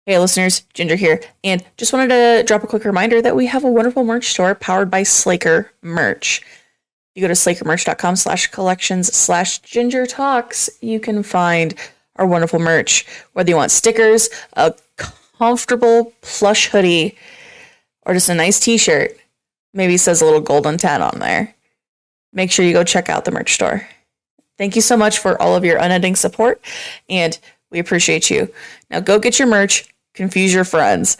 Hey listeners, Ginger here, and just wanted to drop a quick reminder that we have a wonderful merch store powered by Slaker Merch. If you go to slakermerch.com/collections/GingerTalks, you can find our wonderful merch. Whether you want stickers, a comfortable plush hoodie, or just a nice t-shirt, maybe it says a little golden tat on there. Make sure you go check out the merch store. Thank you so much for all of your unending support, and we appreciate you. Now go get your merch, confuse your friends,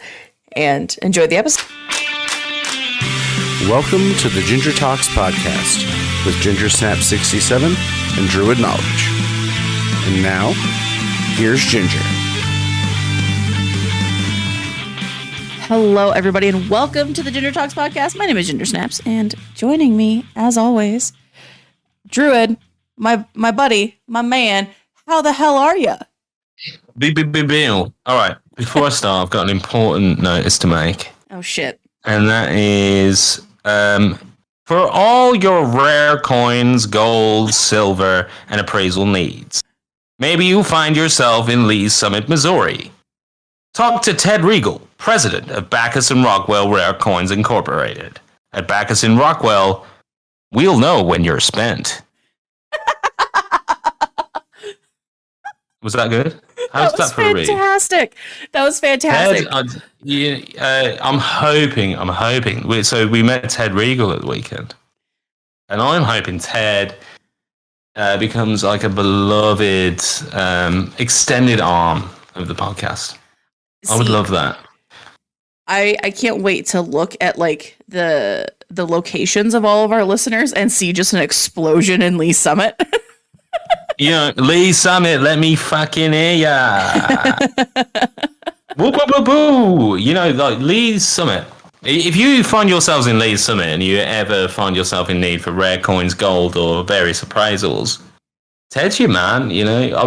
and enjoy the episode. Welcome to the GingerTalks podcast with GingerSnap67 and Druid Knowledge. And now, here's Ginger. Hello, everybody, and welcome to the GingerTalks podcast. My name is Ginger Snaps, and joining me, as always, Druid, my buddy, my man. How the hell are you? All right, before I start, I've got an important notice to make. Oh, shit. And that is, for all your rare coins, gold, silver, and appraisal needs, maybe you find yourself in Lee's Summit, Missouri. Talk to Ted Regal, president of Backus & Rockwell Rare Coins Incorporated. At Backus & Rockwell, we'll know when you're spent. Was that good? How's that for fantastic. That was fantastic. I'm hoping. So we met Ted Regal at the weekend, and I'm hoping Ted becomes like a beloved extended arm of the podcast. I would love that. I can't wait to look at like the locations of all of our listeners and see just an explosion in Lee Summit. You know, Lee Summit, let me fucking hear ya. Woo, woo, woo, woo. You know, like Lee's Summit. If you find yourselves in Lee's Summit and you ever find yourself in need for rare coins, gold, or various appraisals, Ted's your man. You know, I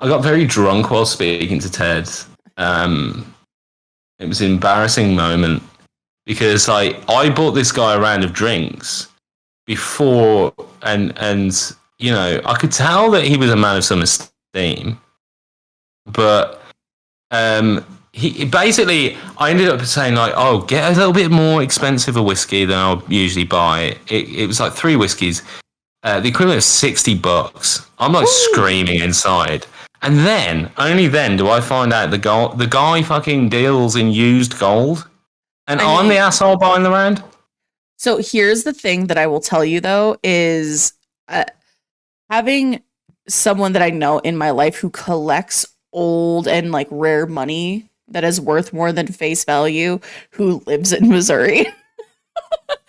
got very drunk while speaking to Ted. It was an embarrassing moment because I bought this guy a round of drinks before and you know, I could tell that he was a man of some esteem, but he basically, I ended up saying like, oh, get a little bit more expensive a whiskey than I'll usually buy. It was like 3 whiskeys, the equivalent of $60. I'm like screaming inside. And then, only then do I find out the guy fucking deals in used gold, and I'm the asshole buying the round. So here's the thing that I will tell you though is, having someone that I know in my life who collects old and like rare money that is worth more than face value, who lives in Missouri.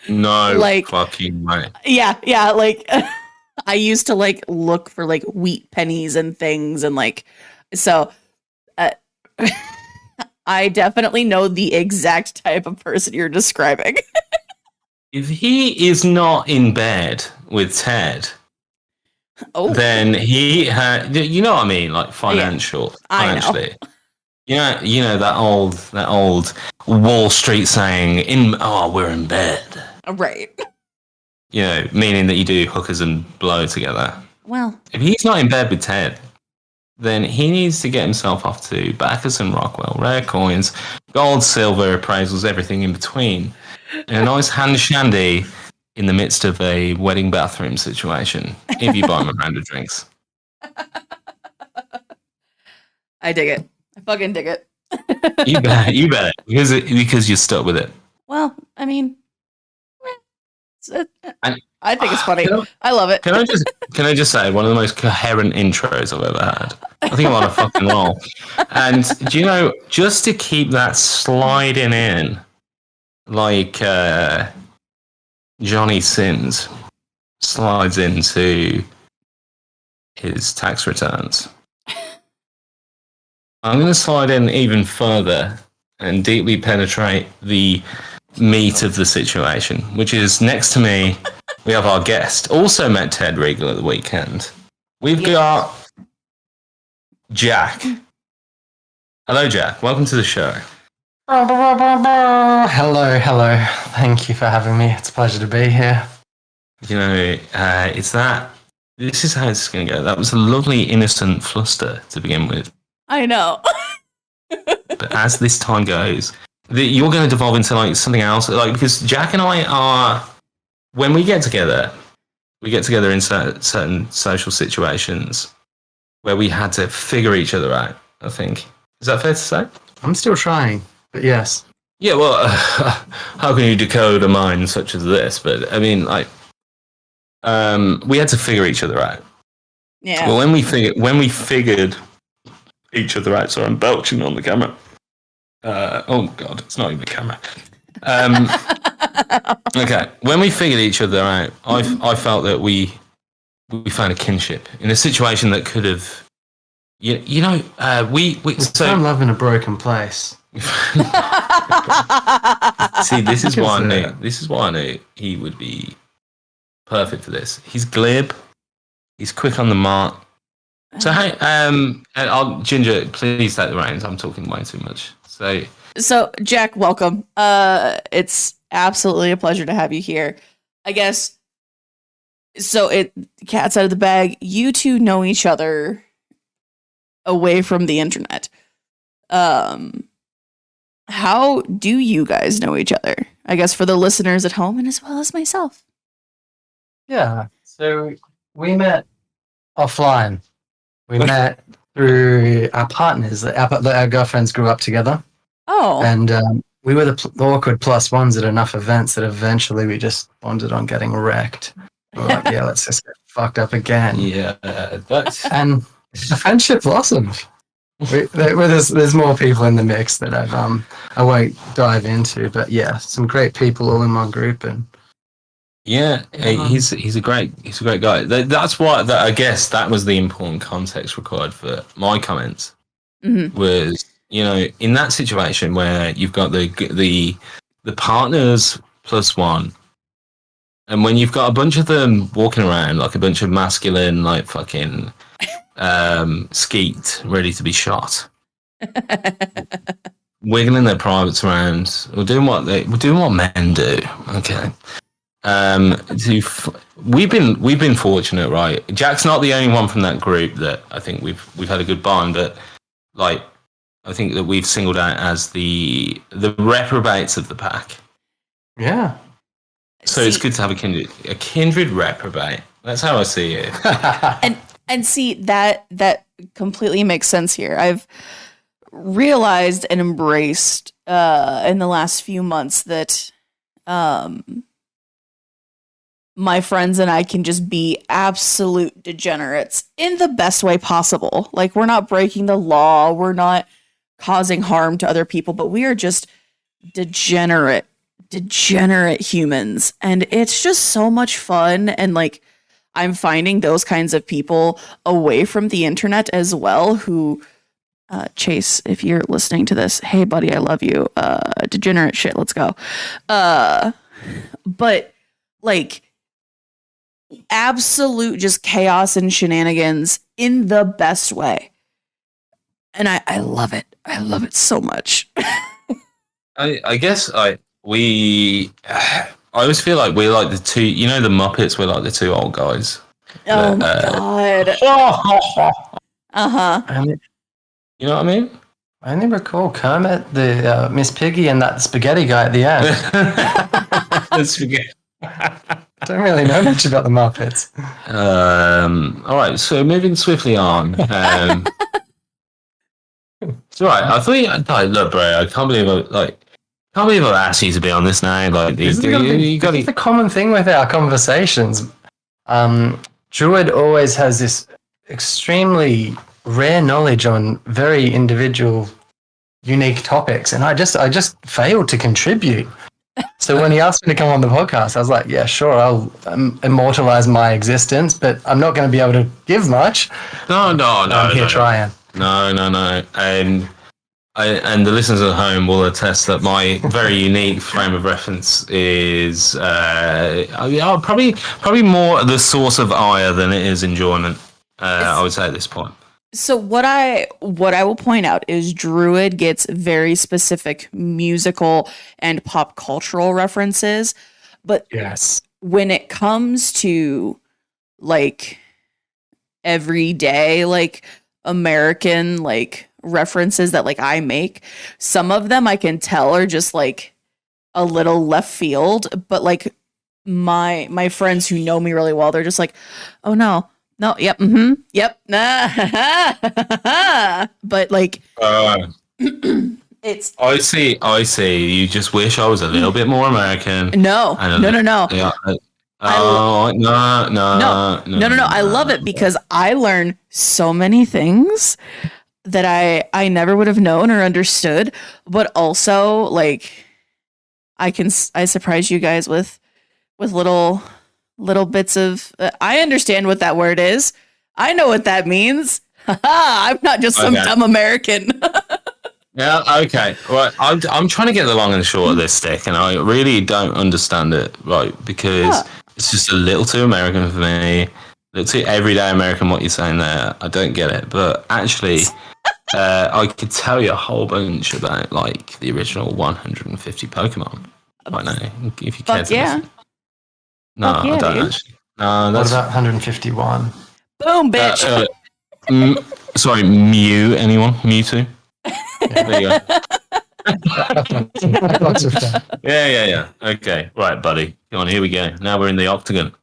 No, like, fucking way. Yeah, like I used to like look for like wheat pennies and things, and like so I definitely know the exact type of person you're describing. If he is not in bed with Ted, then he had, you know what I mean, like financially. You know that old Wall Street saying, we're in bed. Right. You know, meaning that you do hookers and blow together. Well, if he's not in bed with Ted, then he needs to get himself off to Backus & Rockwell, rare coins, gold, silver, appraisals, everything in between. And a nice hand shandy in the midst of a wedding bathroom situation, if you buy him a round of drinks. I dig it. I fucking dig it. You bet. Because you're stuck with it. Well, I mean, I think it's funny. I love it. Can I just say, one of the most coherent intros I've ever had. I think I'm on a fucking roll. And do you know, just to keep that sliding in, like Johnny Sins slides into his tax returns, I'm going to slide in even further and deeply penetrate the meat of the situation, which is next to me. We have our guest, also met Ted Regal at the weekend. We've got Jack. Hello, Jack. Welcome to the show. Hello. Thank you for having me. It's a pleasure to be here. You know, this is how it's going to go. That was a lovely, innocent fluster to begin with. I know. as this time goes, that you're going to devolve into like something else. Like, because Jack and I are, when we get together in certain social situations where we had to figure each other out, I think. Is that fair to say? I'm still trying, but yes. Yeah, well, how can you decode a mind such as this? But I mean, like, we had to figure each other out. Yeah. Well, when we figured each other out, sorry, I'm belching on the camera. Oh God, it's not even a camera. Okay, when we figured each other out, I felt that we found a kinship in a situation that could have, we so I'm loving a broken place. See, this is why I knew he would be perfect for this. He's glib, he's quick on the mark. So hey, Ginger, please take the reins. I'm talking way too much. So Jack, welcome. It's absolutely a pleasure to have you here. I guess. So cat's out of the bag. You two know each other away from the internet. How do you guys know each other? I guess for the listeners at home and as well as myself. Yeah. So we met offline. We met through our partners. Our girlfriends grew up together. Oh. And we were the awkward plus ones at enough events that eventually we just bonded on getting wrecked. We were like, yeah, let's just get fucked up again. yeah, that's And the friendship blossomed. There's more people in the mix that I won't dive into, but yeah, some great people all in my group, and yeah, he's a great guy. That's why I guess that was the important context required for my comments. Mm-hmm. Was in that situation where you've got the partners plus one, and when you've got a bunch of them walking around like a bunch of masculine like fucking skeet ready to be shot, wiggling their privates around, or doing what men do. Okay. We've been fortunate, right? Jack's not the only one from that group that I think we've had a good bond, but like I think that we've singled out as the reprobates of the pack. yeah. So it's good to have a kindred reprobate. That's how I see it. And see that completely makes sense here. I've realized and embraced in the last few months that my friends and I can just be absolute degenerates in the best way possible. Like, we're not breaking the law, we're not causing harm to other people, but we are just degenerate humans, and it's just so much fun. And like, I'm finding those kinds of people away from the internet as well, who Chase, if you're listening to this, hey buddy, I love you. Degenerate shit, let's go. But like, absolute just chaos and shenanigans in the best way. And I love it. I love it so much. I guess I always feel like we're like the two, the Muppets, we're like the two old guys. Oh my god. Uh-huh. You know what I mean? I only recall Kermit, the Miss Piggy, and that spaghetti guy at the end. The spaghetti. Don't really know much about the Muppets. All right, so moving swiftly on. It's all right. I thought look, bro, I can't believe I've asked you to be on this now. Like, This is the common thing with our conversations. Druid always has this extremely rare knowledge on very individual, unique topics, and I just failed to contribute. So when he asked me to come on the podcast, I was like, yeah, sure, I'll immortalize my existence, but I'm not going to be able to give much. No. I'm here trying. No. And the listeners at home will attest that my very unique frame of reference is probably more the source of ire than it is enjoyment. I would say at this point. So what I will point out is Druid gets very specific musical and pop cultural references, but Yes. when it comes to like everyday like American like references that like I make, some of them I can tell are just like a little left field, but like my friends who know me really well, they're just like, oh no, yep, yep, but like it's I see. You just wish I was a little bit more American. no. Yeah. Oh no. I love it because I learn so many things that I never would have known or understood, but also like I surprise you guys with little bits of I understand what that word is. I know what that means. I'm not just some dumb American. Yeah, okay. Well, I'm trying to get the long and short of this stick, and I really don't understand it, right? Because it's just a little too American for me. A little too everyday American, what you're saying there. I don't get it. But actually, I could tell you a whole bunch about, like, the original 150 Pokemon right now, if you care to listen. No, I don't actually. No, what about 151? Boom, bitch. Sorry, Mew, anyone? Mewtwo? There you go. Yeah. Okay, right, buddy. Come on, here we go. Now we're in the octagon.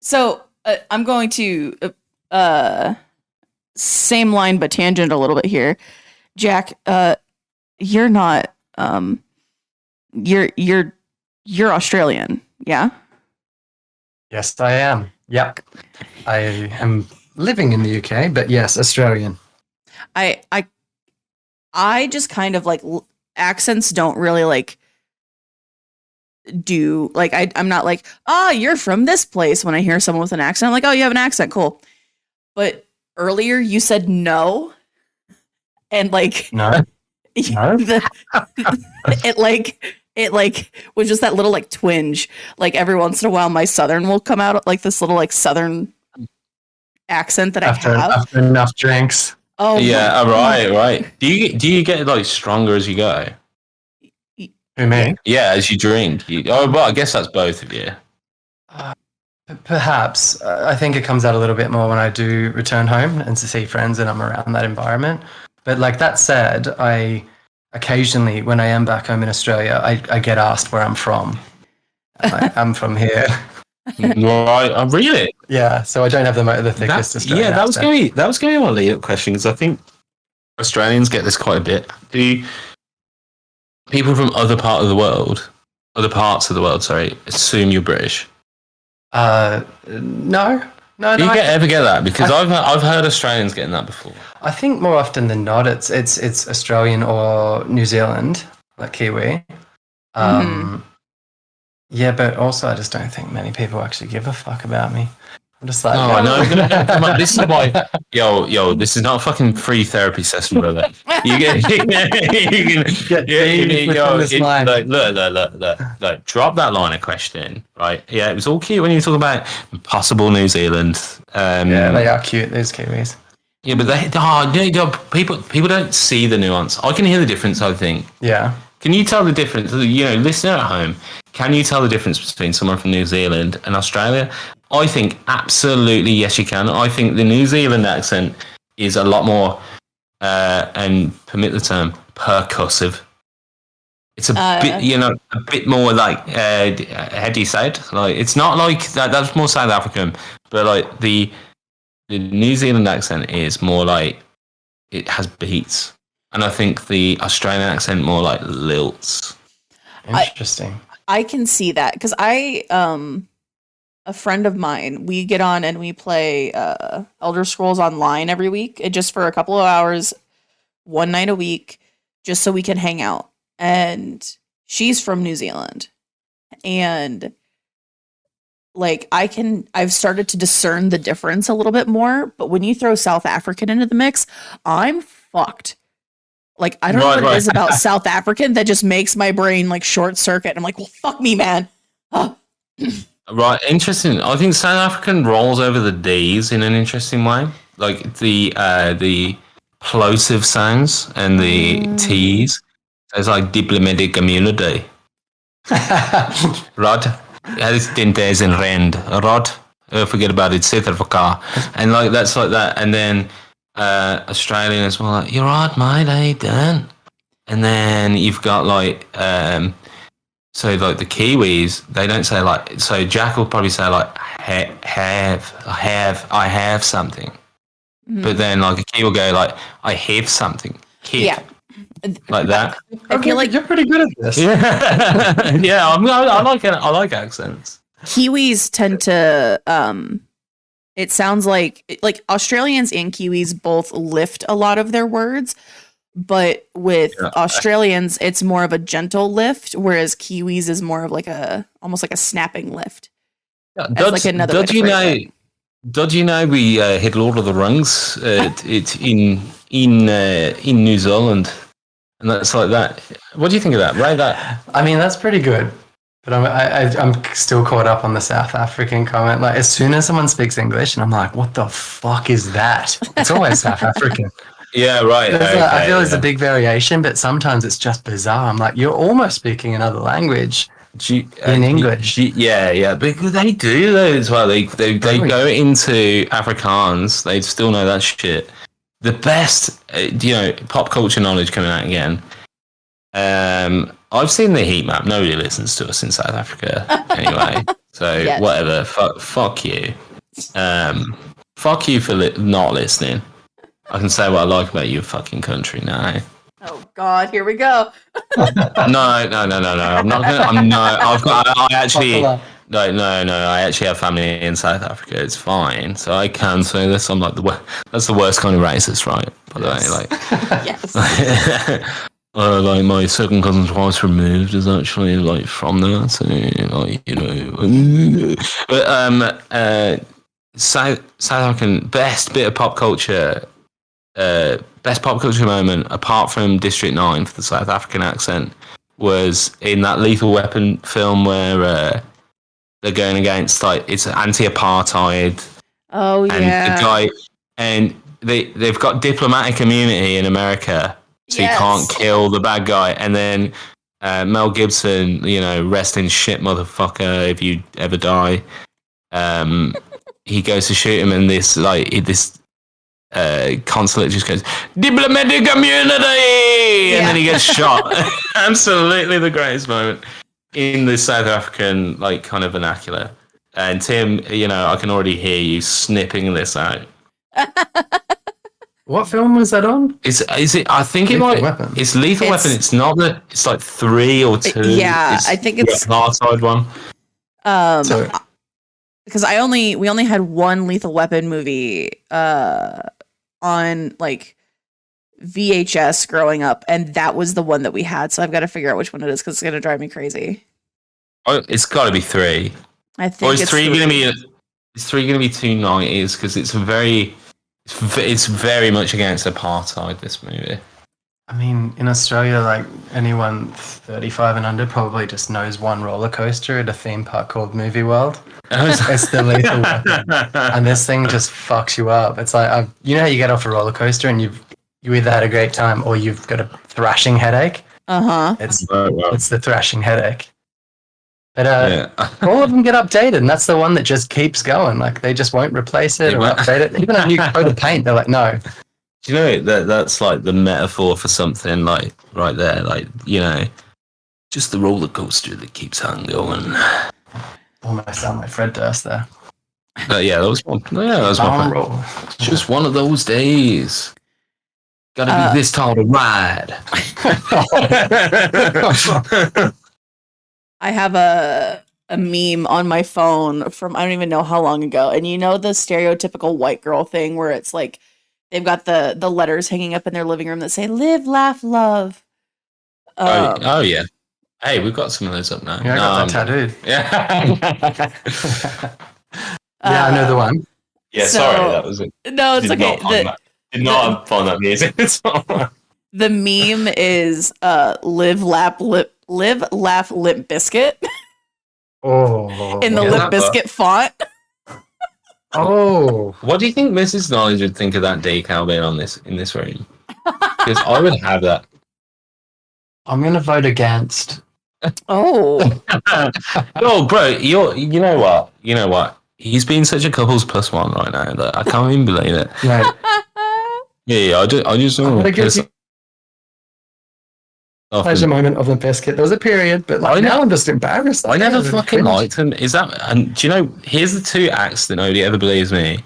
So I'm going to same line but tangent a little bit here. Jack, you're not you're Australian, yeah? Yes, I am. Yep. I am living in the UK, but yes, Australian. I just kind of like accents don't really like do like I'm not like, you're from this place when I hear someone with an accent. I'm like, oh, you have an accent, cool. But earlier you said no, and like no. it was just that little like twinge. Like every once in a while, my southern will come out like this little like southern accent that I have after enough drinks. Oh yeah, right. Do you get like stronger as you go? Who, me? Yeah, as you drink. Well, I guess that's both of you. Perhaps. I think it comes out a little bit more when I do return home and to see friends and I'm around that environment. But like that said, I occasionally, when I am back home in Australia, I get asked where I'm from. I'm from here. Right, really? Yeah, so I don't have the thickest Australian that was going to be my lead-up question, because I think Australians get this quite a bit. Do people from other parts of the world, assume you're British? No. Do you ever get that? Because I've heard Australians getting that before. I think more often than not, it's Australian or New Zealand, like Kiwi. Yeah, but also I just don't think many people actually give a fuck about me. I'm just like, oh, I know. Come on, this is why, yo, this is not a fucking free therapy session, brother. You get look, drop that line of questioning, right? Yeah, it was all cute when you talk about possible New Zealand. Yeah, they are cute, those Kiwis. Yeah, but people don't see the nuance. I can hear the difference, I think. Yeah. Can you tell the difference? Listener at home, can you tell the difference between someone from New Zealand and Australia? I think absolutely yes, you can. I think the New Zealand accent is a lot more, and permit the term, percussive. It's a bit more like, how do you say it? Like, it's not like that. That's more South African, but like the New Zealand accent is more like it has beats. And I think the Australian accent more like lilts. Interesting. I can see that because a friend of mine, we get on and we play Elder Scrolls Online every week, just for a couple of hours, one night a week, just so we can hang out. And she's from New Zealand, and like I've started to discern the difference a little bit more. But when you throw South African into the mix, I'm fucked. Like, I don't know what it is about South African that just makes my brain, like, short circuit. I'm like, well, fuck me, man. Right, interesting. I think South African rolls over the D's in an interesting way. Like, the plosive sounds and the T's. It's like diplomatic community. Rod. Het is in rand. Rod. Forget about it. Set for car. And, like, that's like that. And then Australian as well, like, you're right, mate, how you doing? And then you've got like, so like the Kiwis, they don't say like, so Jack will probably say like, I have something. Mhm. But then like a Kiwi will go like, I have something. Kid. Yeah. Like that. I feel like you're pretty good at this. Yeah, yeah. I like it. I like accents. Kiwis tend to it sounds like Australians and Kiwis both lift a lot of their words, but with Australians it's more of a gentle lift, whereas Kiwis is more of like almost like a snapping lift. Yeah, Like another way to phrase it. Did you know we hit Lord of the Rings in New Zealand, and that's like that. What do you think of that? Right, that. I mean, that's pretty good. But I'm still caught up on the South African comment. Like, as soon as someone speaks English, and I'm like, what the fuck is that? It's always South African. Yeah, right. Okay, I feel there's a big variation, but sometimes it's just bizarre. I'm like, you're almost speaking another language in English. Yeah, because they do though as well. They go into Afrikaans. They still know that shit. The best, pop culture knowledge coming out again. I've seen the heat map. Nobody listens to us in South Africa anyway. So Yes. whatever. Fuck you. Fuck you for not listening. I can say what I like about your fucking country now. Oh God, here we go. No. I'm not gonna. I actually have family in South Africa. It's fine, so I can say this. I'm like that's the worst kind of racist, right? By the way, like. Yes. Like my second cousin twice removed is actually like from there, so like But South African best bit of pop culture, best pop culture moment apart from District 9 for the South African accent was in that Lethal Weapon film where they're going against like it's anti-apartheid. Oh yeah. And the guy and they've got diplomatic immunity in America. So Yes. you can't kill the bad guy. And then Mel Gibson, rest in shit, motherfucker, if you ever die. He goes to shoot him, and this consulate just goes, diplomatic immunity! And then he gets shot. Absolutely the greatest moment in the South African, kind of vernacular. And Tim, I can already hear you snipping this out. What film was that on? Is it? I think Lethal it might. Weapon. It's Lethal Weapon. It's not that. It's like 3 or 2. Yeah, I think it's the hard one. So- because we only had one Lethal Weapon movie on like VHS growing up, and that was the one that we had. So I've got to figure out which one it is because it's gonna drive me crazy. Oh, it's got to be 3. I think Or is it's 3 going to be? Is 3 going to be 2 90s? Because it's very much against apartheid. This movie. I mean, in Australia, like anyone 35 and under probably just knows one roller coaster at a theme park called Movie World. It's the Lethal Weapon, and this thing just fucks you up. It's like how you get off a roller coaster and you either had a great time or you've got a thrashing headache. It's the thrashing headache. But all of them get updated, and that's the one that just keeps going. Like they just won't replace it or update it. Even a new coat of paint, they're like, no. Do you know that's like the metaphor for something like right there, just the roller coaster that keeps on going. Almost sound like Fred Durst there. But yeah, that was one. Yeah, that was one. Roll. Just one of those days. Gotta be this tall to ride. I have a meme on my phone from I don't even know how long ago, and the stereotypical white girl thing where it's like they've got the letters hanging up in their living room that say "Live, laugh, love." Oh yeah. Hey, we've got some of those up now. Yeah, I got that tattooed. Yeah. Yeah, I know the one. Yeah, So- sorry, that was it. No, it's okay. Did not find that music. The meme is live, laugh, Limp Biscuit Oh. in the Yeah. Limp Biscuit font. Oh. What do you think Mrs. Knowledge would think of that decal being on in this room? Because I would have that. I'm going to vote against. Oh, Oh, bro, you know what? He's been such a couples plus one right now that I can't even believe it. Right. Yeah, I just I'm want gonna to give piss you a off. pleasure moment of Limp Bizkit. There was a period, but like now I'm just embarrassed. I never I'm fucking cringe. liked them. Is that? And do you know? Here's the two acts that nobody ever believes me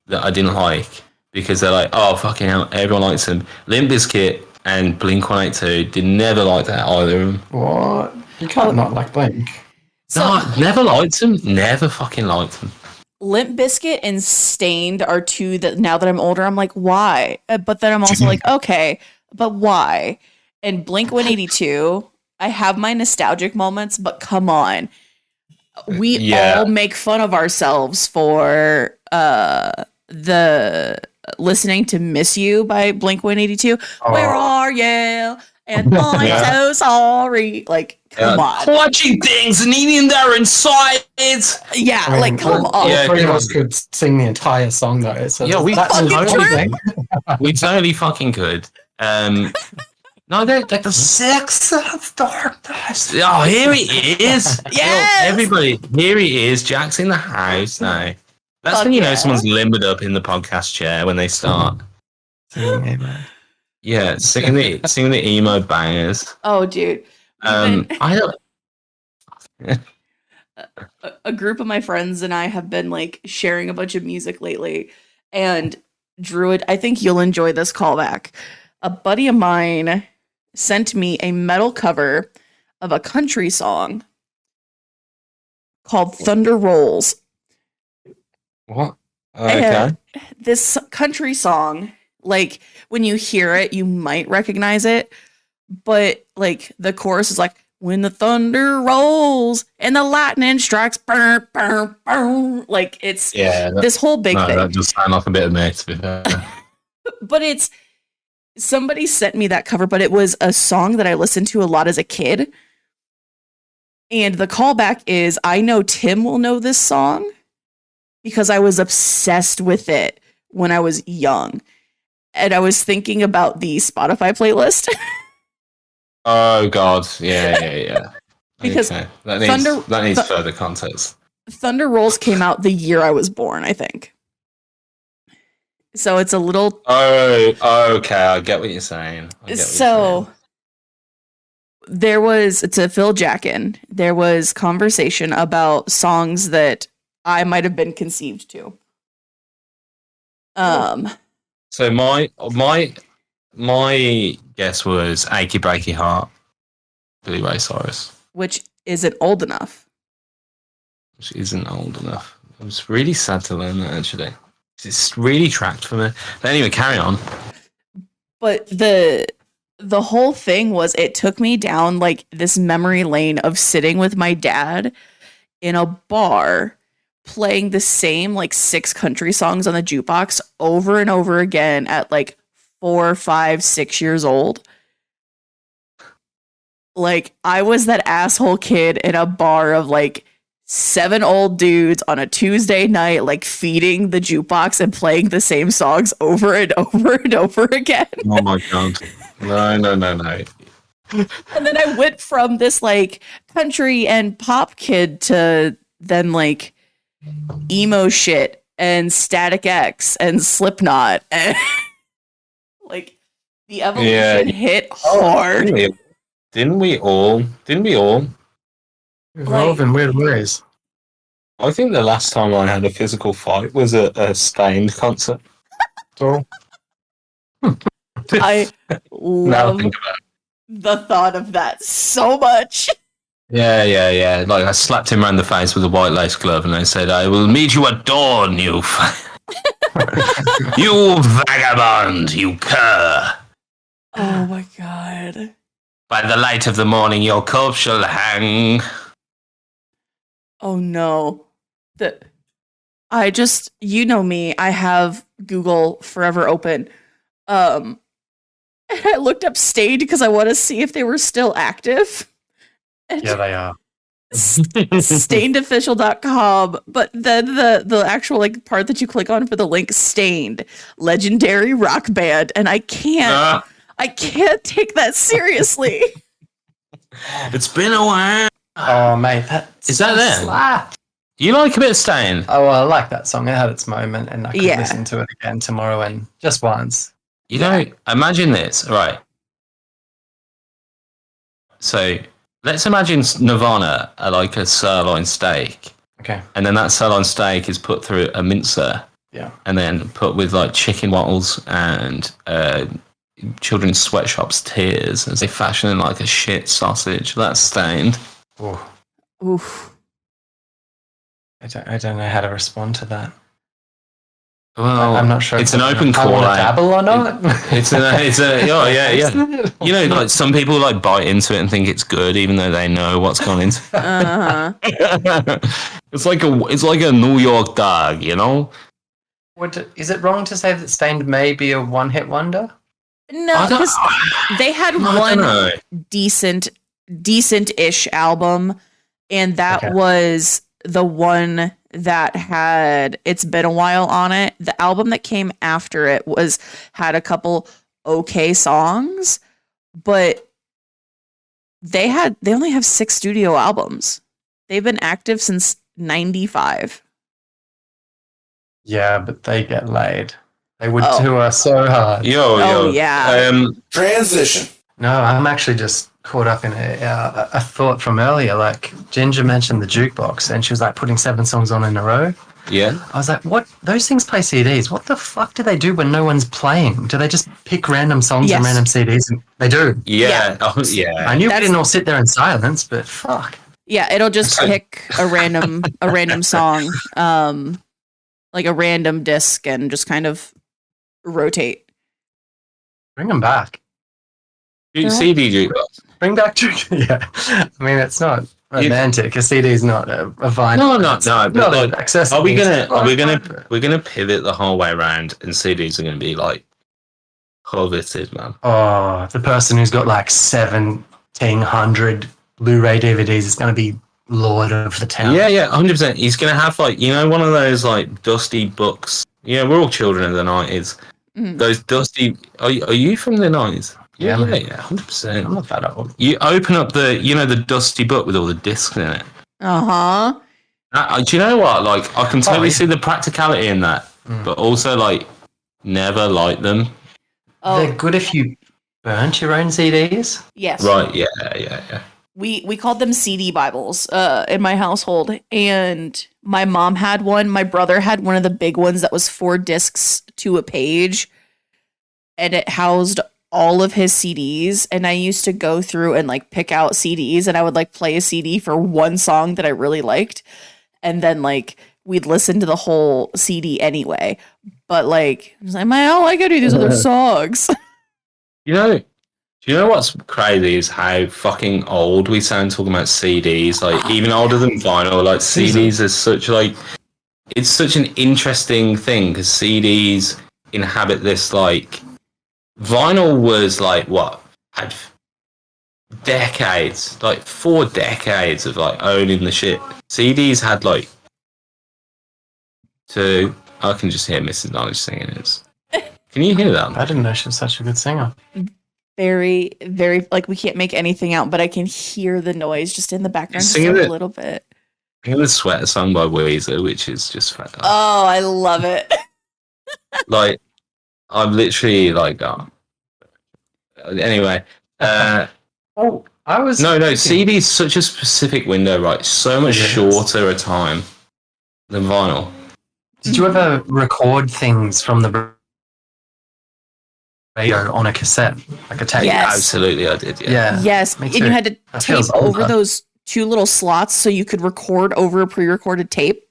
that I didn't like because they're like, oh fucking hell, everyone likes them. Limp Bizkit and Blink-182 did never like that either of them. What? You can't not like Blink. No, never liked them. Never fucking liked them. Limp Bizkit and Stained are two that now that I'm older, I'm like, why? But then I'm also like, okay, but why? And Blink-182, I have my nostalgic moments, but come on. We all make fun of ourselves for the listening to Miss You by Blink-182. Where are you? And I'm so sorry. Like, come on. Clutching things and eating their insides. Yeah, I mean, like, come on. Yeah, three of come us could sing the entire song though. So Yeah, we that's fucking amazing. We totally fucking could. No, they're the sex of darkness. Oh, here he is. Yes! Everybody, here he is. Jack's in the house now. That's Fuck when you know yeah. someone's limbered up in the podcast chair when they start. Yeah, singing the emo bangers. Oh, dude. I don't. A group of my friends and I have been like sharing a bunch of music lately. And Druid, I think you'll enjoy this callback. A buddy of mine sent me a metal cover of a country song called Thunder Rolls. What? Okay. And this country song, like when you hear it, you might recognize it, but like the chorus is like, when the thunder rolls and the lightning strikes, burn, burn, burn. Like it's this whole big thing. That does sound like a bit of me, to be fair. But it's somebody sent me that cover, but it was a song that I listened to a lot as a kid. And the callback is, I know Tim will know this song because I was obsessed with it when I was young. And I was thinking about the Spotify playlist. Oh God, yeah. Because okay. that needs further context. Thunder Rolls came out the year I was born, I think. So it's a little. Oh, okay. I get what you're saying. There was, to Phil Jackin, there was conversation about songs that I might have been conceived to. So my guess was Achy Breaky Heart, Billy Ray Cyrus. Which isn't old enough. Which isn't old enough. I was really sad to learn that, actually. It's really tracked for me. But anyway, carry on. But the whole thing was, it took me down like this memory lane of sitting with my dad in a bar playing the same like 6 country songs on the jukebox over and over again at like 4, 5, 6 years old. Like, I was that asshole kid in a bar of like 7 old dudes on a Tuesday night, like feeding the jukebox and playing the same songs over and over and over again. Oh my God. No. And then I went from this like country and pop kid to then like emo shit and Static X and Slipknot, and like the evolution hit hard. Didn't we all? Evolve in weird ways. I think the last time I had a physical fight was at a Stained concert. So I love the thought of that so much. Yeah. Like I slapped him around the face with a white lace glove, and I said, "I will meet you at dawn, you you vagabond, you cur. Oh my God. By the light of the morning, your corpse shall hang." Oh no. I just, you know me, I have Google forever open. I looked up Stained because I want to see if they were still active. Yeah, they are. StainedOfficial.com, but then the actual like part that you click on for the link, Stained, legendary rock band, and I can't take that seriously. It's been a while. Oh mate, Is that there? slap. Do you like a bit of Stained? Oh, well, I like that song. It had its moment, and I could Yeah. listen to it again tomorrow and just once. You know, imagine this, right? So let's imagine Nirvana are like a sirloin steak. Okay. And then that sirloin steak is put through a mincer. Yeah. And then put with like chicken wattles and children's sweatshops tears as they fashion in like a shit sausage. That's stained. Oh, Oof. I don't know how to respond to that. Well, I'm not sure. It's if an open I call. want to dabble or not. It's a oh yeah. You know, like some people like bite into it and think it's good, even though they know what's gone into it. Uh-huh. It's like a New York dog, you know. Is it wrong to say that Stained may be a one-hit wonder? No, because they had one decent-ish album, and that was the one that had It's Been a While on it. The album that came after it had a couple okay songs, but they only have 6 studio albums. They've been active since 95. Yeah, but they get laid. They would tour so hard. Yo. Yeah. Transition. No, I'm actually just caught up in a thought from earlier. Like, Ginger mentioned the jukebox, and she was like putting 7 songs on in a row. Yeah. I was like, what? Those things play CDs. What the fuck do they do when no one's playing? Do they just pick random songs and random CDs? And they do. Yeah. Oh, yeah. I knew we didn't all sit there in silence, but fuck. Yeah, it'll just pick a random song, like a random disc, and just kind of rotate. Bring them back. CD jukebox. Bring back yeah. I mean, it's not romantic. A CD is not a vinyl. No. But like, accessible. we're gonna pivot the whole way around, and CDs are gonna be like coveted, man. Oh, the person who's got like 1,700 Blu-ray DVDs is going to be lord of the town. Yeah, 100%. He's gonna have like one of those like dusty books. Yeah, we're all children of the 90s. Mm. Those dusty. Are you from the 90s? Yeah, 100%. I'm not that old. You open up the dusty book with all the discs in it. Uh-huh. Do you know what? Like, I can totally see the practicality in that, but also like never like them. Oh, They're good if you burnt your own CDs. yes. Right? Yeah. We called them CD Bibles in my household, and my mom had one. My brother had one of the big ones that was 4 discs to a page, and it housed all of his CDs. And I used to go through and like pick out CDs, and I would like play a CD for one song that I really liked, and then like we'd listen to the whole CD anyway. But like, I was like, man, all I gotta do these other songs. Do you know what's crazy is how fucking old we sound talking about CDs, like even older than vinyl. Like CDs is such like, it's such an interesting thing because CDs inhabit this like, vinyl was like what, had decades, like 4 decades of like owning the shit. CDs had like 2. I can just hear Mrs. Knowledge singing it. Can you hear that? I didn't know she was such a good singer. Very, very, like, we can't make anything out, but I can hear the noise just in the background just a little bit. Singing the Sweater song by Weezer, which is just fantastic. Oh, I love it. Like, I'm literally like, anyway. I was... No, CD is such a specific window, right? So much shorter a time than vinyl. Did you ever record things from the radio on a cassette, like a tape? Yes. Absolutely, I did. Yeah. Yes, Me and too. you had to That tape feels over older. those 2 little slots so you could record over a pre-recorded tape.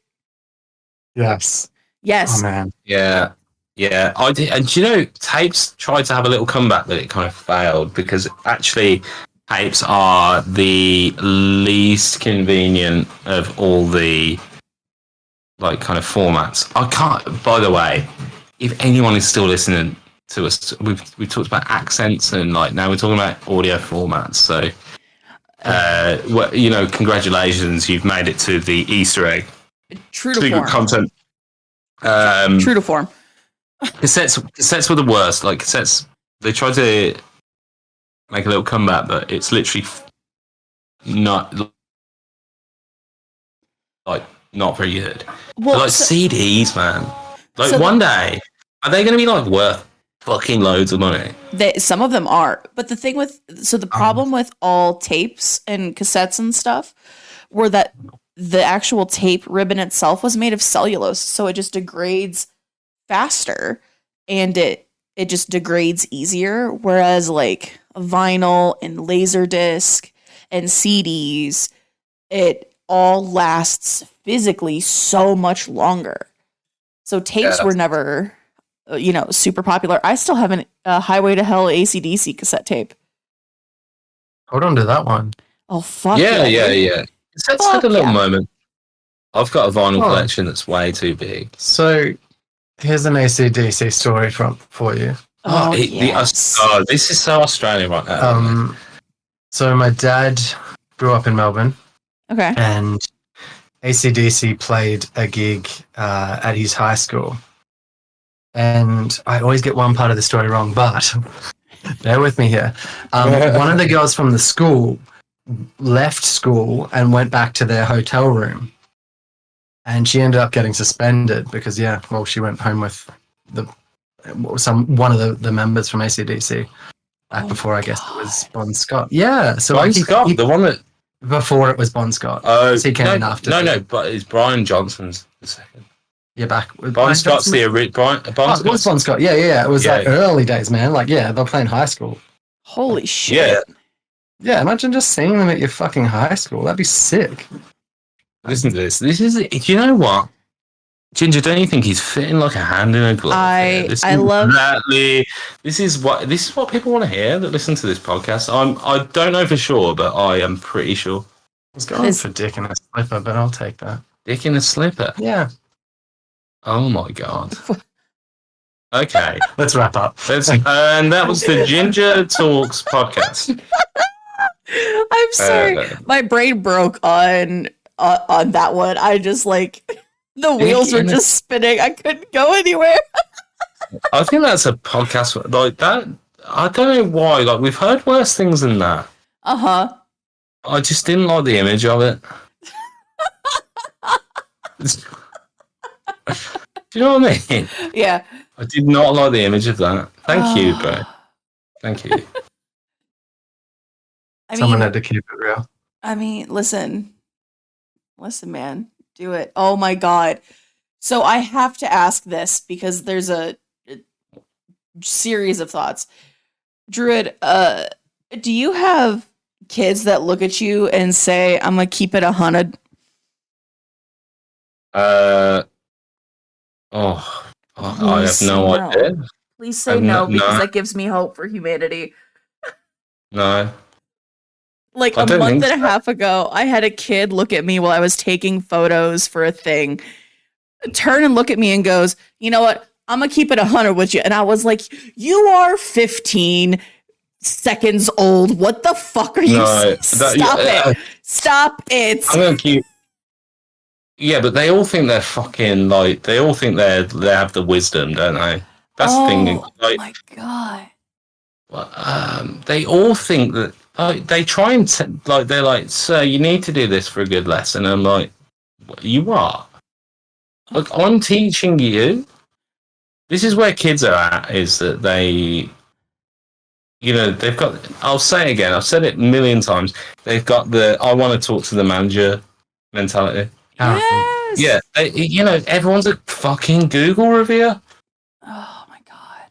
Yes. Yes. Oh, man. Yeah, I did. And do you know, tapes tried to have a little comeback, but it kind of failed because actually tapes are the least convenient of all the like kind of formats. I can't. By the way, if anyone is still listening to us, we've talked about accents and like now we're talking about audio formats. So, congratulations, you've made it to the Easter egg. True to Secret form. content. True to form. Cassettes were the worst. Like cassettes, they tried to make a little comeback, but it's literally not very good. Well, But like CDs, man. Like one day, are they going to be like worth fucking loads of money. Some of them are, but the problem with all tapes and cassettes and stuff were that the actual tape ribbon itself was made of cellulose, so it just degrades faster and it just degrades easier. Whereas like vinyl and Laserdisc and CDs, it all lasts physically so much longer. So tapes were never, super popular. I still have a Highway to Hell AC/DC cassette tape. Hold on to that one. Oh, fuck Yeah. Let's Fuck had a little yeah. moment. I've got a vinyl collection that's way too big. So here's an AC/DC story for you. Yes. This is so Australian right now. So my dad grew up in Melbourne, Okay. and AC/DC played a gig at his high school. And I always get one part of the story wrong, but bear with me here. One of the girls from the school left school and went back to their hotel room. And she ended up getting suspended because, she went home with one of the members from AC/DC back before, I guess it was Bon Scott. Yeah, so Bon Scott, the one that before it was Bon Scott. Oh, so he came in after. No, but it's Brian Johnson's the second. Yeah, back. Bon Scott's the original. It was Bon Scott. Yeah. It was like early days, man. Like, they're playing high school. Holy shit. Yeah, imagine just seeing them at your fucking high school. That'd be sick. Listen to this. Do you know what? Ginger, don't you think he's fitting like a hand in a glove? I love exactly. This is what people want to hear that listen to this podcast. I don't know for sure, but I am pretty sure. I was going for dick in a slipper, but I'll take that. Dick in a slipper. Yeah. Oh my god. Okay, let's wrap up. And that was the Ginger Talks podcast. I'm sorry, my brain broke on that one. I just the wheels were just spinning. I couldn't go anywhere. I think that's a podcast like that. I don't know why. Like, we've heard worse things than that. Uh-huh. I just didn't like the image of it. Do you know what I mean? Yeah. I did not like the image of that. Thank you, bro. Thank you. Someone had to keep it real. I mean, listen, man, do it. Oh my god. So I have to ask this because there's a series of thoughts. Druid, do you have kids that look at you and say, I'm gonna keep it 100? I have no idea. Please say no, because that gives me hope for humanity. No. Like a month and a half ago, I had a kid look at me while I was taking photos for a thing, turn and look at me and goes, you know what? I'm going to keep it 100 with you. And I was like, you are 15 seconds old. What the fuck are you saying? Stop it. Stop it. I'm going to keep... Yeah, but they all think they're fucking, they all think they have the wisdom, don't they? That's the thing. Oh my god. Well, they all think that... they try and they're like, sir, you need to do this for a good lesson. I'm like, you are. Look, I'm teaching you. This is where kids are at, is that they, they've got, I'll say it again, I've said it a million times, they've got the, I want to talk to the manager mentality. Yes. Yeah, everyone's a fucking Google reviewer. Oh my god.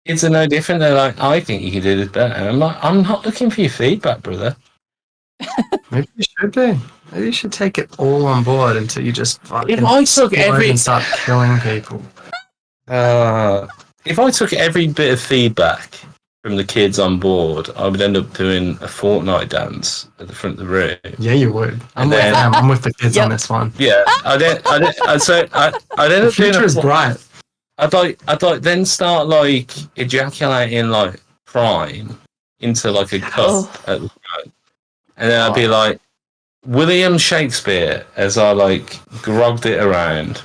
Kids are no different. They're like, I think you can do this better. And I'm like, I'm not looking for your feedback, brother. Maybe you should be. Maybe you should take it all on board until you just fucking if I took and start killing people. If I took every bit of feedback from the kids on board, I would end up doing a Fortnite dance at the front of the room. Yeah, you would. I'm with the kids on this one. Yeah, I'd end up the future is bright. I'd then start ejaculating crime into a cup at the front, and then I'd be like William Shakespeare as I grogged it around,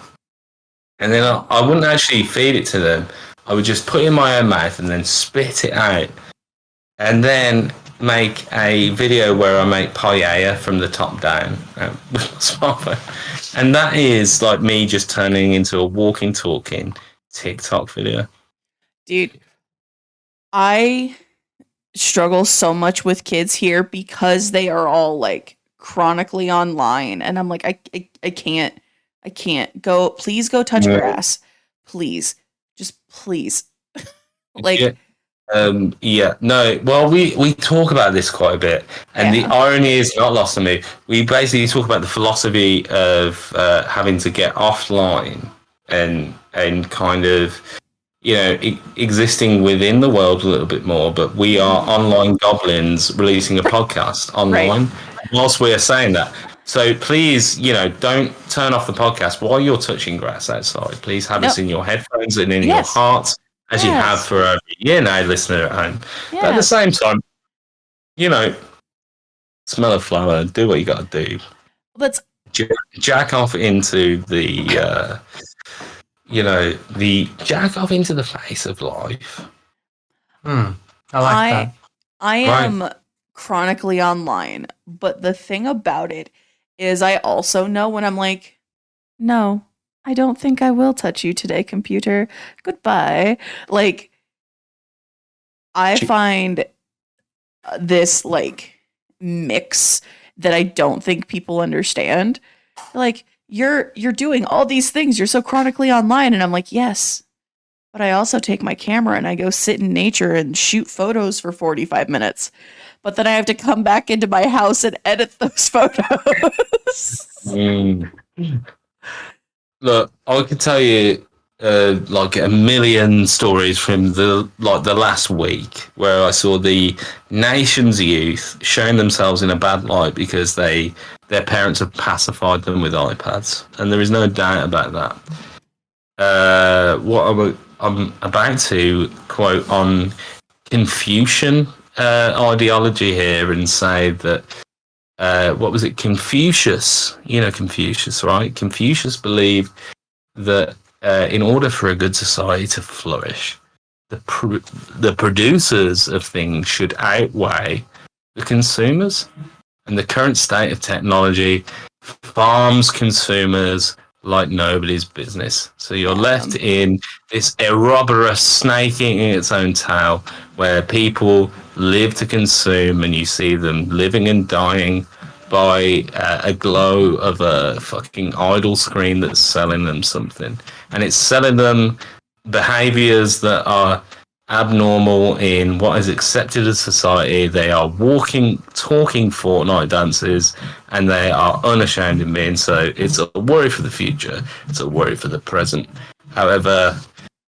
and then I wouldn't actually feed it to them. I would just put it in my own mouth and then spit it out, and then make a video where I make paella from the top down with my smartphone, and that is me just turning into a walking, talking TikTok video. Dude, I struggle so much with kids here because they are all like chronically online, and I'm like, I can't go. Please go touch grass, please, just please. Like, no. Well, we talk about this quite a bit, and the irony is not lost on me. We basically talk about the philosophy of having to get offline and kind of, existing within the world a little bit more. But we are online goblins releasing a podcast online whilst we are saying that. So please, don't turn off the podcast while you're touching grass outside. Please have us in your headphones and in your hearts, as you have for over a year now, listener at home. But at the same time, smell a flower, do what you got to do. Let's jack off into the, jack off into the face of life. I like that. I am chronically online, but the thing about it is I also know when I'm like, no, I don't think I will touch you today, computer. Goodbye. Like, I find this like mix that I don't think people understand. Like, you're doing all these things. You're so chronically online. And I'm like, yes, but I also take my camera and I go sit in nature and shoot photos for 45 minutes. But then I have to come back into my house and edit those photos. Look, I could tell you like a million stories from the last week where I saw the nation's youth showing themselves in a bad light because their parents have pacified them with iPads, and there is no doubt about that. What I'm about to quote on Confucian ideology here and say that what was it? Confucius. Confucius, right? Confucius believed that in order for a good society to flourish, the producers of things should outweigh the consumers. And the current state of technology farms consumers like nobody's business. So you're left in this Ouroboros snake eating its own tail, where people live to consume, and you see them living and dying by a glow of a fucking idle screen that's selling them something. And it's selling them behaviors that are abnormal in what is accepted as society. They are talking Fortnite dances, and they are unashamed in being so. It's a worry for the future. It's a worry for the present. However,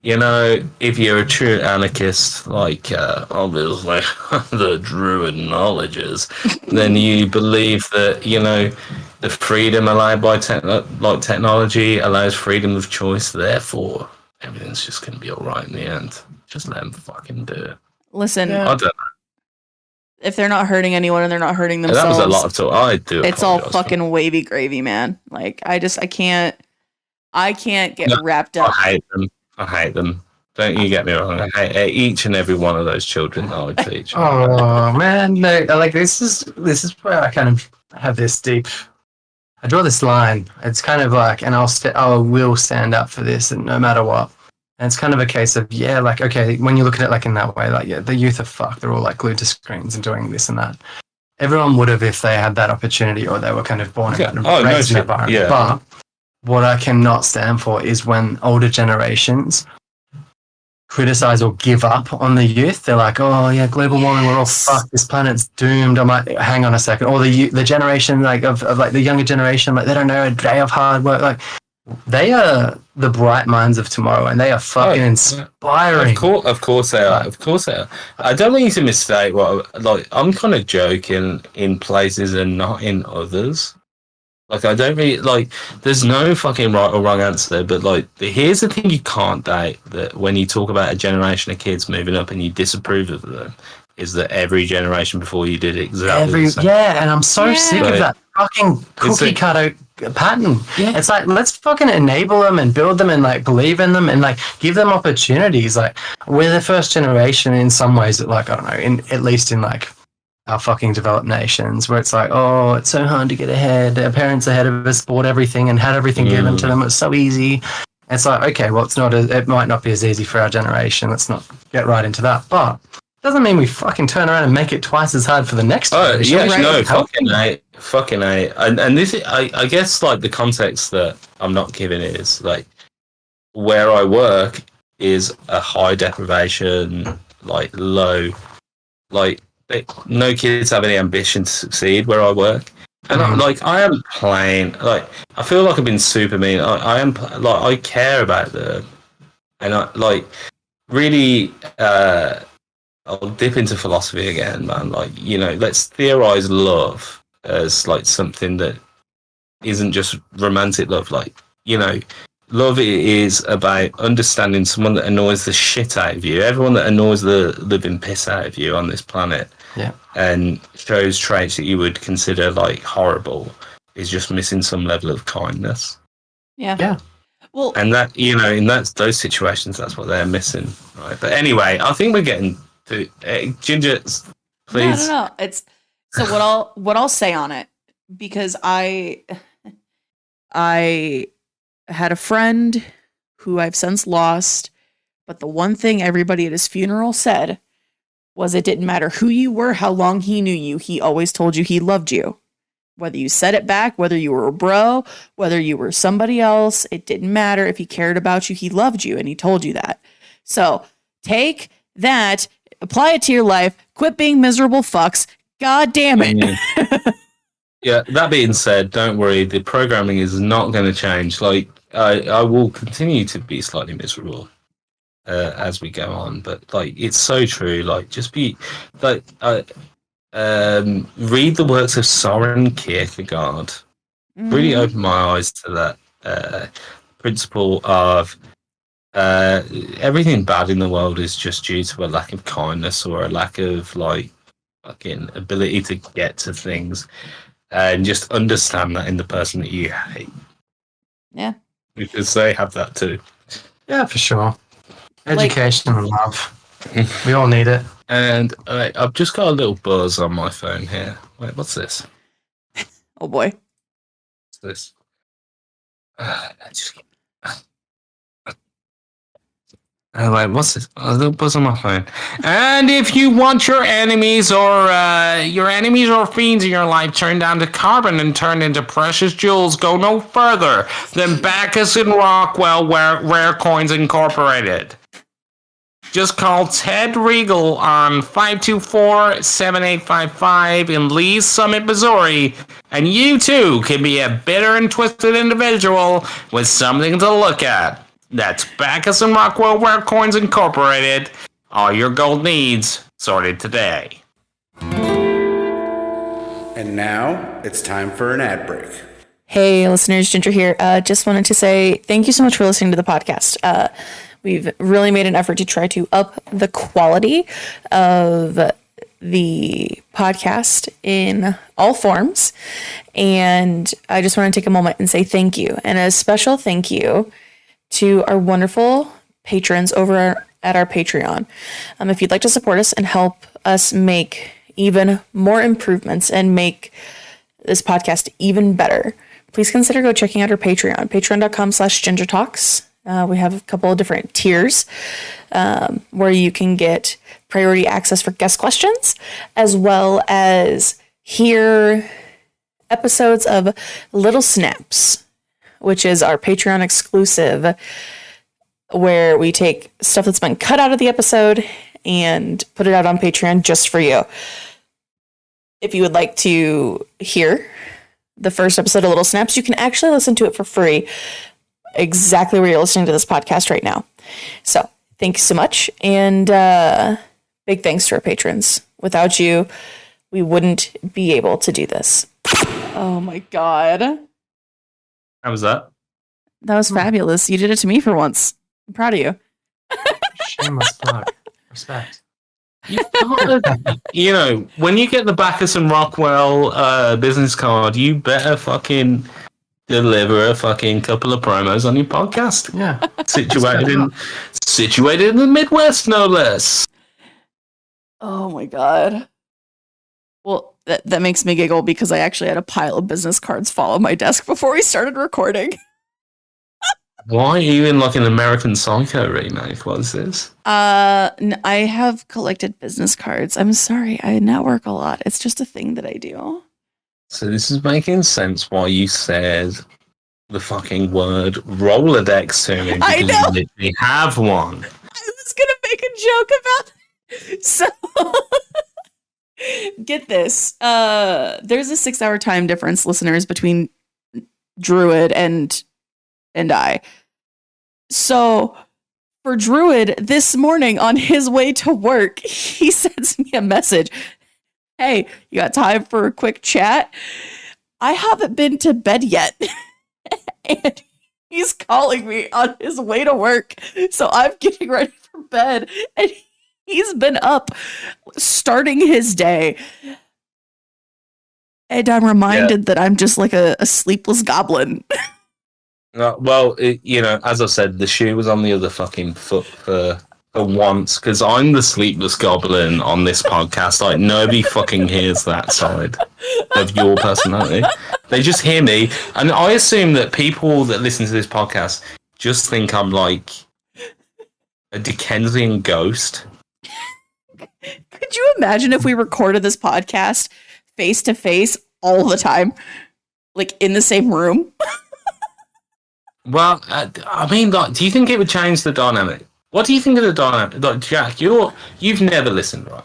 if you're a true anarchist, like obviously the Druid knowledges, then you believe that, the freedom allowed by technology allows freedom of choice. Therefore, everything's just going to be all right in the end. Just let them fucking do it. Listen, I don't know. If they're not hurting anyone and they're not hurting themselves, that was a lot of talk. I do. It's all fucking wavy gravy, man. Like, I can't get wrapped up. I hate them. Don't you get me wrong. I hate each and every one of those children. I teach. Oh man, no! Like this is where I kind of have this deep. I draw this line. It's kind of like, and I will stand up for this, and no matter what. And it's kind of a case of okay, when you look at it like in that way, the youth are fucked. They're all like glued to screens and doing this and that. Everyone would have if they had that opportunity, or they were kind of born in that raised in that environment. Yeah. But what I cannot stand for is when older generations criticize or give up on the youth. They're like, oh yeah, global warming, we're all fucked, this planet's doomed. I'm like, hang on a second. Or the generation of the younger generation, like they don't know a day of hard work. Like they are the bright minds of tomorrow, and they are fucking inspiring. Of course they are. Of course they are. I don't want you to mistake I'm kind of joking in places and not in others. Like, I don't really, there's no fucking right or wrong answer there, but, here's the thing you can't date, that when you talk about a generation of kids moving up and you disapprove of them, is that every generation before you did exactly the same. Yeah, and I'm so sick of that fucking cookie cutter pattern. Yeah. It's like, let's fucking enable them and build them and, believe in them and, give them opportunities. We're the first generation in some ways that, I don't know, at least in, our fucking developed nations, where it's oh, it's so hard to get ahead. Our parents ahead of us bought everything and had everything given to them. It was so easy. It's like, okay, well, it might not be as easy for our generation. Let's not get right into that. But it doesn't mean we fucking turn around and make it twice as hard for the next generation. Oh, yeah, Right. no, fucking A. And this is, I guess, like, the context that I'm not giving is, like, where I work is a high deprivation, like, low, like, no kids have any ambition to succeed where I work. And I am playing, like, I feel like I've been super mean. I am, like, I care about them. And I, like, really, I'll dip into philosophy again, man. Like, you know, let's theorize love as, like, something that isn't just romantic love. Like, you know, love is about understanding someone that annoys the shit out of you. Everyone that annoys the living piss out of you on this planet. Yeah. And shows traits that you would consider, like, horrible is just missing some level of kindness. Yeah. Yeah. Well, And that, you know, in those situations, that's what they're missing, right? But anyway, I think we're getting to Ginger. Please, no. It's so what I'll say on it, because I had a friend who I've since lost, but the one thing everybody at his funeral said was it didn't matter who you were, how long he knew you, he always told you he loved you. Whether you said it back, whether you were a bro, whether you were somebody else, it didn't matter. If he cared about you, he loved you, and he told you that. So take that, apply it to your life, quit being miserable fucks. God damn it. Yeah, that being said, don't worry, the programming is not going to change. Like, I will continue to be slightly miserable as we go on, but, like, it's so true. Like, just be, like, read the works of Soren Kierkegaard. Really opened my eyes to that principle of everything bad in the world is just due to a lack of kindness or a lack of, like, fucking ability to get to things, and just understand that in the person that you hate. Yeah. Because they have that too. Yeah, for sure. Education and love. We all need it. And I've just got a little buzz on my phone here. Wait, what's this? Oh boy. What's this? Wait, what's this? A little buzz on my phone. And if you want your enemies or fiends in your life turned down to carbon and turned into precious jewels, go no further than Bacchus and Rockwell Rare Coins Incorporated. Just call Ted Regal on 524-7855 in Lee's Summit, Missouri, and you too can be a bitter and twisted individual with something to look at. That's Bacchus and Rockwell Rare Coins Incorporated. All your gold needs sorted today. And now it's time for an ad break. Hey, listeners, Ginger here. Just wanted to say thank you so much for listening to the podcast. We've really made an effort to try to up the quality of the podcast in all forms. And I just want to take a moment and say thank you. And a special thank you to our wonderful patrons over at our Patreon. If you'd like to support us and help us make even more improvements and make this podcast even better, please consider go checking out our Patreon, patreon.com/GingerTalks. We have a couple of different tiers where you can get priority access for guest questions, as well as hear episodes of Little Snaps, which is our Patreon exclusive, where we take stuff that's been cut out of the episode and put it out on Patreon just for you. If you would like to hear the first episode of Little Snaps, you can actually listen to it for free, exactly where you're listening to this podcast right now. So thank you so much. And big thanks to our patrons. Without you, we wouldn't be able to do this. Oh my God. How was that? That was fabulous. You did it to me for once. I'm proud of you. Shameless plug. Respect. You know, when you get the Bacchus and Rockwell business card, you better fucking deliver a fucking couple of promos on your podcast. Yeah. Situated in the Midwest, no less. Oh my God. Well, that makes me giggle because I actually had a pile of business cards fall on my desk before we started recording. Why are you in like an American Psycho remake? What is this? I have collected business cards. I'm sorry, I network a lot. It's just a thing that I do. So this is making sense why you said the fucking word Rolodex to me, I because know. you literally have one. I was gonna make a joke about it. So get this. There's a 6-hour time difference, listeners, between Druid and I. So for Druid, this morning on his way to work, he sends me a message. Hey, you got time for a quick chat? I haven't been to bed yet. And he's calling me on his way to work. So I'm getting ready for bed. And he's been up starting his day. And I'm reminded that I'm just like a sleepless goblin. Well, as I said, the shoe was on the other fucking foot for once, because I'm the sleepless goblin on this podcast. Like, nobody fucking hears that side of your personality. They just hear me, and I assume that people that listen to this podcast just think I'm like a Dickensian ghost. Could you imagine if we recorded this podcast face to face all the time, like in the same room? Well, I mean, like, do you think it would change the dynamic? What do you think of the dynamic? Like, Jack, you've never listened, right?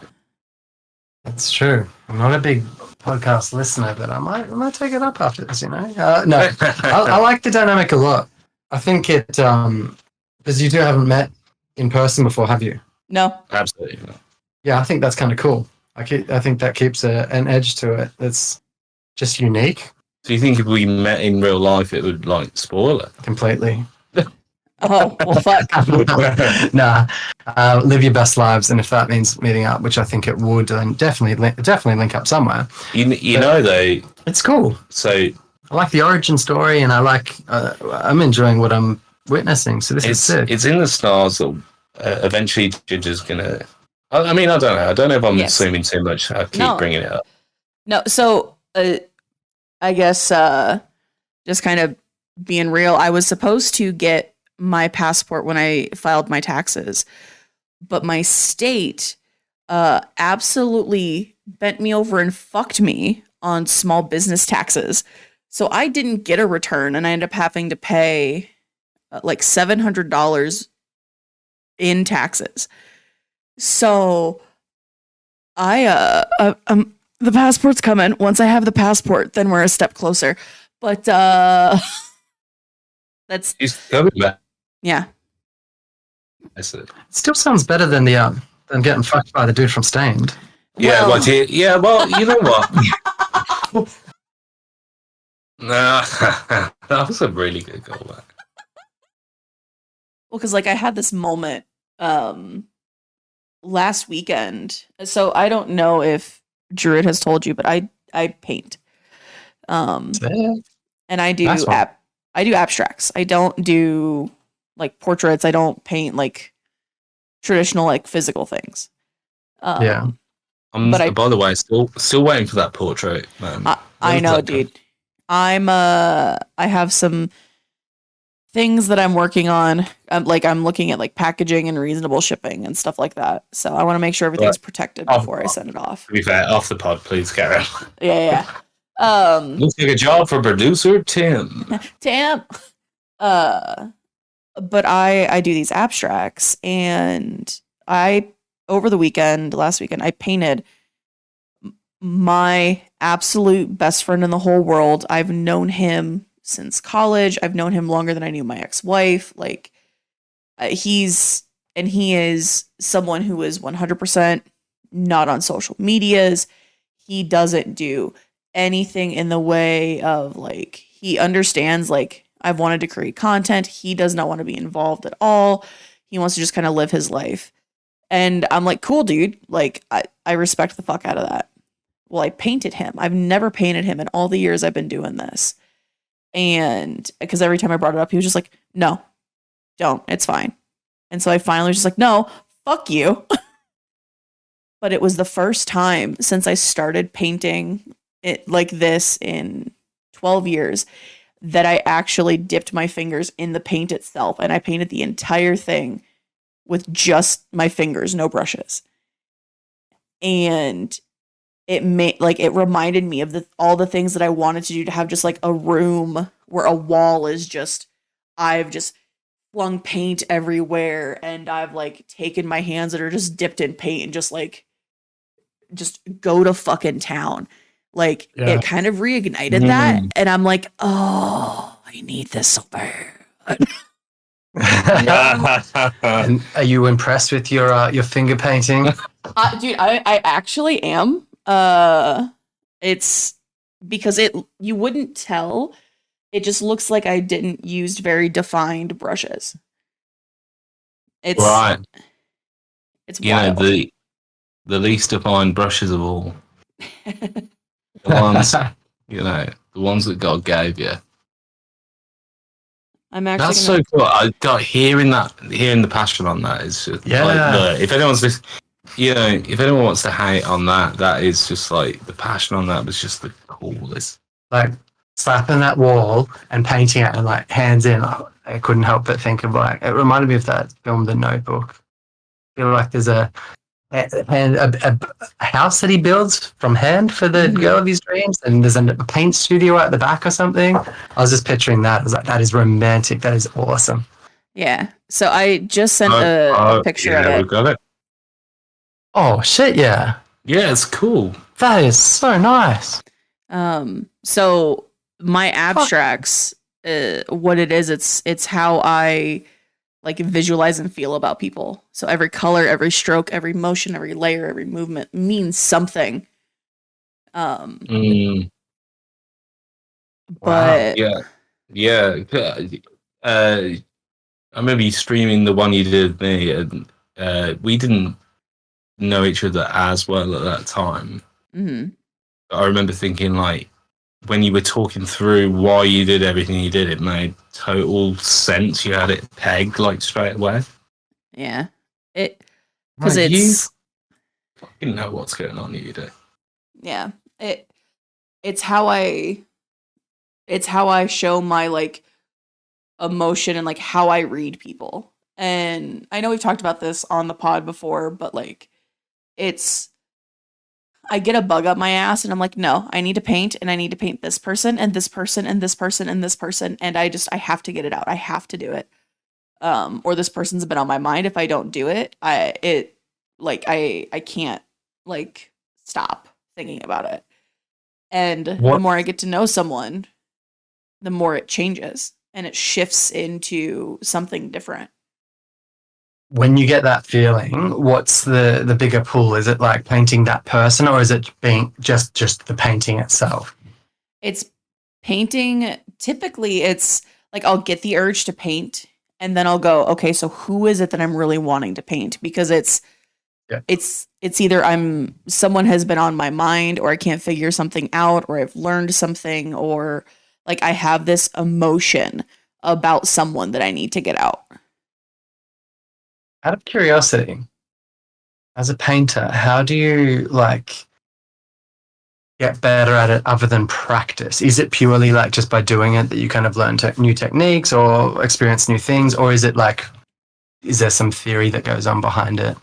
That's true. I'm not a big podcast listener, but I might take it up after this. No, I like the dynamic a lot. I think it because you two haven't met in person before, have you? No. Absolutely not. Yeah, I think that's kind of cool. I think that keeps an edge to it that's just unique. Do you think if we met in real life, it would like spoil it Completely. Oh, well, fuck. Nah, live your best lives, and if that means meeting up, which I think it would, then definitely link up somewhere. You know, though. It's cool. So I like the origin story, and I like I'm enjoying what I'm witnessing. So this is sick. It's in the stars that eventually Ginger's gonna. I mean, I don't know. I don't know if I'm assuming too much. I keep bringing it up. No, so I guess just kind of being real, I was supposed to get my passport when I filed my taxes, but my state absolutely bent me over and fucked me on small business taxes. So I didn't get a return, and I ended up having to pay like $700 in taxes. So the passport's coming. Once I have the passport, then we're a step closer. But that's He's coming back. Yeah. I said. It still sounds better than the than getting fucked by the dude from Stained. Yeah, well, you know what? Nah, that was a really good callback. Well, because like I had this moment last weekend. So I don't know if Druid has told you, but I paint. And I do Nice one. I do abstracts. I don't do like portraits. I don't paint like traditional like physical things. Yeah. But by the way, still waiting for that portrait, man. I know, dude. I have some things that I'm working on. I'm looking at like packaging and reasonable shipping and stuff like that. So I want to make sure everything's protected before I send it off. To be fair, off the pod, please, Karen. Yeah. Looks like a job for producer Tim. But I do these abstracts, and over the weekend, last weekend, I painted my absolute best friend in the whole world. I've known him since college. I've known him longer than I knew my ex-wife. Like, he is someone who is 100% not on social medias. He doesn't do anything in the way of like, he understands like I've wanted to create content. He does not want to be involved at all. He wants to just kind of live his life. And I'm like, cool, dude. Like, I respect the fuck out of that. Well, I painted him. I've never painted him in all the years I've been doing this. And because every time I brought it up, he was just like, no, don't. It's fine. And so I finally was just like, no, fuck you. But it was the first time since I started painting it like this in 12 years that I actually dipped my fingers in the paint itself, and I painted the entire thing with just my fingers, no brushes. And it reminded me of all the things that I wanted to do, to have just like a room where a wall is just, I've just flung paint everywhere, and I've like taken my hands that are just dipped in paint and just go to fucking town. Like, it kind of reignited that, and I'm like, oh, I need this so bad. And are you impressed with your finger painting? Dude, I actually am. It's because you wouldn't tell. It just looks like I didn't use very defined brushes. It's Right. It's You know, wild. the least defined brushes of all. The ones, the ones that God gave you. I'm actually That's so cool. I got hearing the passion on that is just like, if anyone wants to hate on that, that is just like the passion on that was just the coolest. Like slapping that wall and painting it and like hands in. I couldn't help but think of like, it reminded me of that film, The Notebook. I feel like there's a house that he builds from hand for the girl of his dreams, and there's a paint studio at the back or something. I was just picturing that. I was like, that is romantic. That is awesome. Yeah. So I just sent a picture of it. We got it. Oh shit! Yeah. Yeah, it's cool. That is so nice. So my abstracts, what it is, it's how I like visualize and feel about people. So every color, every stroke, every motion, every layer, every movement means something. But yeah. I remember you streaming the one you did with me, and we didn't know each other as well at that time. Mm-hmm. I remember thinking, like, when you were talking through why you did everything you did, it made total sense. You had it pegged like straight away. Yeah, because it's you fucking know what's going on. You do. Yeah, it's how I show my like emotion and like how I read people. And I know we've talked about this on the pod before, but like I get a bug up my ass and I'm like, no, I need to paint, and I need to paint this person and this person and this person and this person. And I have to get it out. I have to do it. Or this person's been on my mind. If I don't do it, I can't like stop thinking about it. And the more I get to know someone, the more it changes and it shifts into something different. When you get that feeling, what's the bigger pull? Is it like painting that person, or is it being just the painting itself? It's painting. Typically, it's like I'll get the urge to paint, and then I'll go, okay, so who is it that I'm really wanting to paint? Because it's either someone has been on my mind, or I can't figure something out, or I've learned something, or like I have this emotion about someone that I need to get out. Out of curiosity, as a painter, how do you like get better at it other than practice? Is it purely like just by doing it that you kind of learn new techniques or experience new things, or is it like, is there some theory that goes on behind it?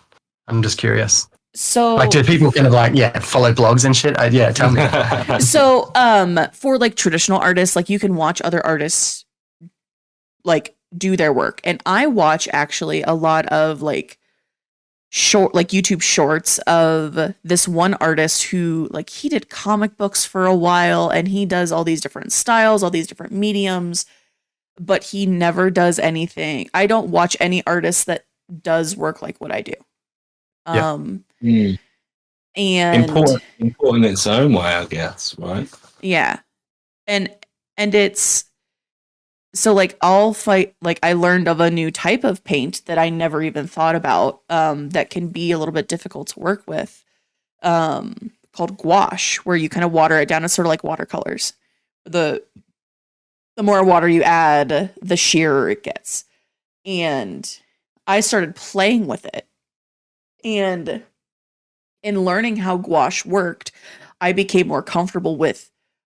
I'm just curious. So like, do people kind of like, follow blogs and shit? Tell me. So for like traditional artists, like you can watch other artists like do their work, and I watch actually a lot of like YouTube shorts of this one artist who like he did comic books for a while, and he does all these different styles, all these different mediums, but he never does anything. I don't watch any artist that does work like what I do. And important in its own way, I guess, right? Yeah. And it's so like I learned of a new type of paint that I never even thought about, that can be a little bit difficult to work with, called gouache, where you kind of water it down. It's sort of like watercolors. The more water you add, the sheerer it gets. And I started playing with it. And in learning how gouache worked, I became more comfortable with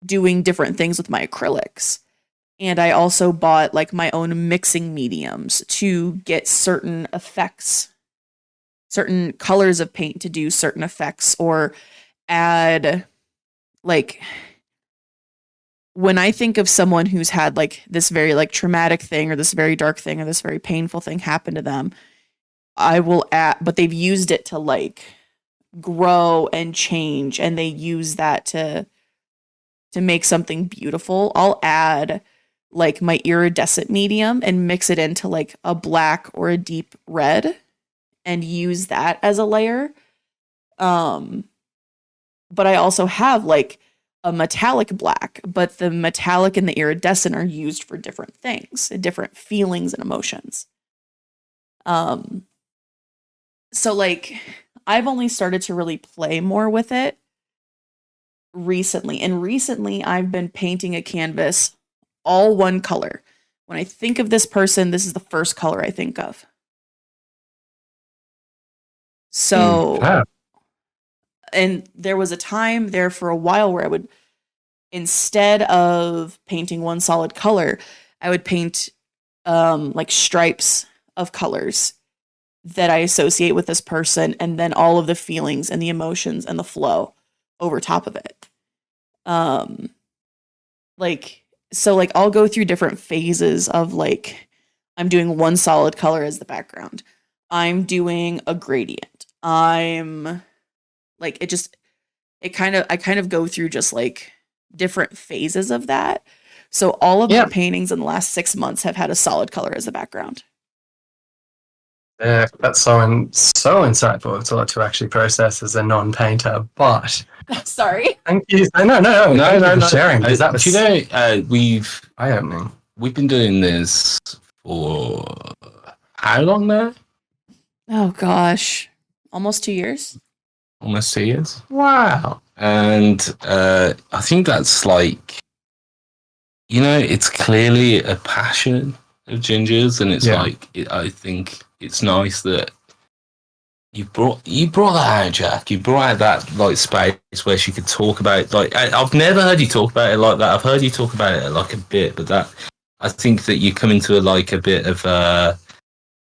doing different things with my acrylics. And I also bought like my own mixing mediums to get certain effects, certain colors of paint to do certain effects, or add like when I think of someone who's had like this very like traumatic thing or this very dark thing or this very painful thing happen to them, I will add, but they've used it to like grow and change, and they use that to make something beautiful. I'll add like my iridescent medium and mix it into like a black or a deep red and use that as a layer. But I also have like a metallic black, but the metallic and the iridescent are used for different things, different feelings and emotions. So like I've only started to really play more with it recently. And recently I've been painting a canvas all one color. When I think of this person, this is the first color I think of. So, and there was a time there for a while where I would, instead of painting one solid color, I would paint like stripes of colors that I associate with this person, and then all of the feelings and the emotions and the flow over top of it. Like I'll go through different phases of like, I'm doing one solid color as the background. I'm doing a gradient. I'm like, I kind of go through just like different phases of that. So all of my paintings in the last 6 months have had a solid color as the background. That's so insightful to actually process as a non-painter. But sorry, thank you. No, thank you for sharing. Because that was, we've eye-opening. We've been doing this for how long now? Oh gosh, almost 2 years. Almost 2 years. Wow. And I think that's like, it's clearly a passion of Ginger's, and it's like I think it's nice that you brought that out, Jack. You brought out that like space where she could talk about like I've never heard you talk about it like that. I've heard you talk about it like a bit, but that I think that you come into like a bit of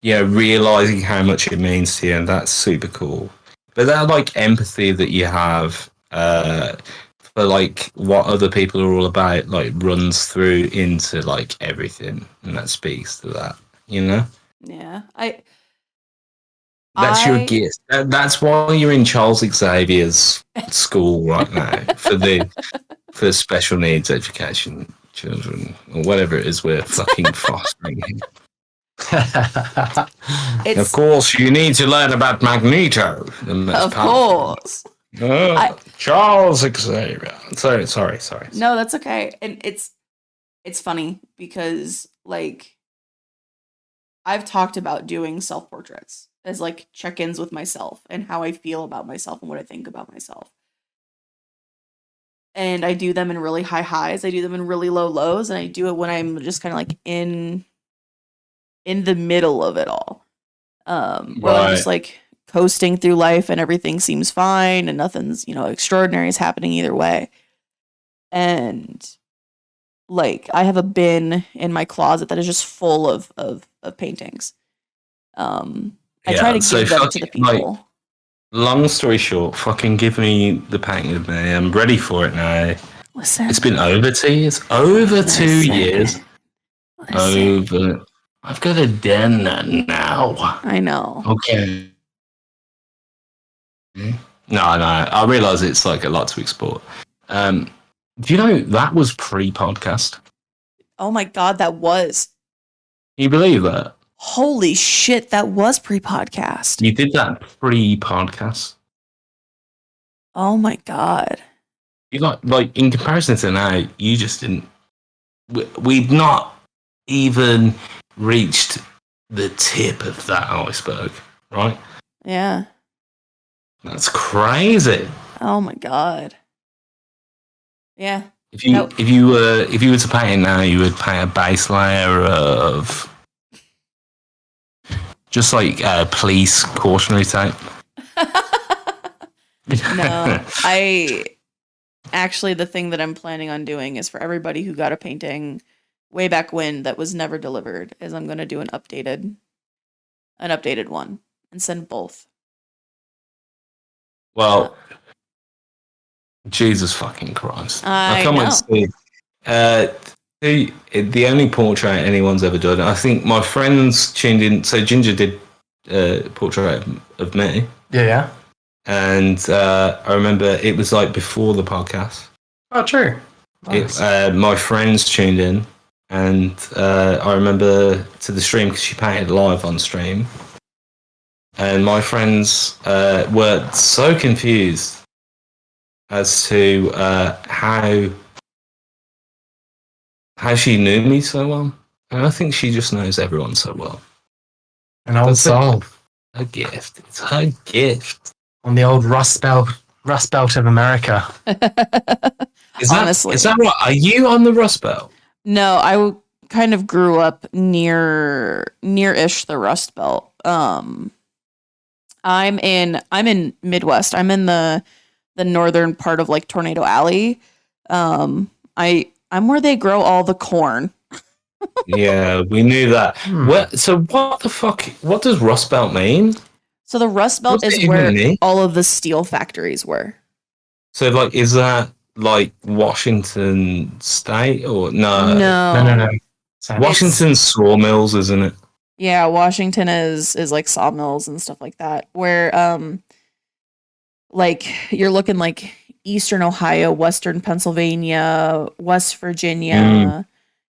realizing how much it means to you, and that's super cool. But that like empathy that you have for like what other people are all about, like runs through into like everything, and that speaks to that, Yeah, that's your gift. That's why you're in Charles Xavier's school right now for special needs education children, or whatever it is we're fucking fostering. Of course, you need to learn about Magneto. Of course. Charles Xavier. Sorry. No, that's okay. And it's funny because like I've talked about doing self-portraits as like check-ins with myself and how I feel about myself and what I think about myself. And I do them in really high highs, I do them in really low lows, and I do it when I'm just kind of like in the middle of it all. Where I'm just like coasting through life and everything seems fine and nothing's, extraordinary is happening either way. And like I have a bin in my closet that is just full of paintings. I try to give them to the people. Like, long story short, fucking give me the painting of me. I'm ready for it now. Listen. It's been over 2 years. Over 2 years. Over. I've got a den now. I know. Okay. No. I realise it's like a lot to export. Do you know that was pre-podcast? Oh my god, that was. Can you believe that? Holy shit, that was pre-podcast. You did that pre-podcast. Oh my god. You like in comparison to now, you just didn't. We've not even reached the tip of that iceberg, right? Yeah. That's crazy. Oh my god. Yeah. If you were to paint it now, you would paint a base layer of just like police cautionary tape. No, the thing that I'm planning on doing is for everybody who got a painting way back when that was never delivered is I'm gonna do an updated one and send both. Well, Jesus fucking Christ! I can't wait know. to see. The only portrait anyone's ever done. I think my friends tuned in. So Ginger did a portrait of me. Yeah. And I remember it was like before the podcast. Oh, true. Nice. My friends tuned in, and I remember to the stream because she painted live on stream. And my friends were so confused as to how she knew me so well. And I think she just knows everyone so well. An old soul. Her gift. It's her gift. On the old Rust Belt of America. Honestly. Is that right? Are you on the Rust Belt? No, I kind of grew up near-ish the Rust Belt. I'm in Midwest. I'm in the northern part of like Tornado Alley. I'm where they grow all the corn. Yeah, we knew that. So what the fuck? What does Rust Belt mean? So the Rust Belt What's it is even where mean? all of the steel factories were. So like, is that like Washington State or no? No. Washington sawmills, isn't it? Yeah, Washington is like sawmills and stuff like that. Where like you're looking like Eastern Ohio, Western Pennsylvania, West Virginia,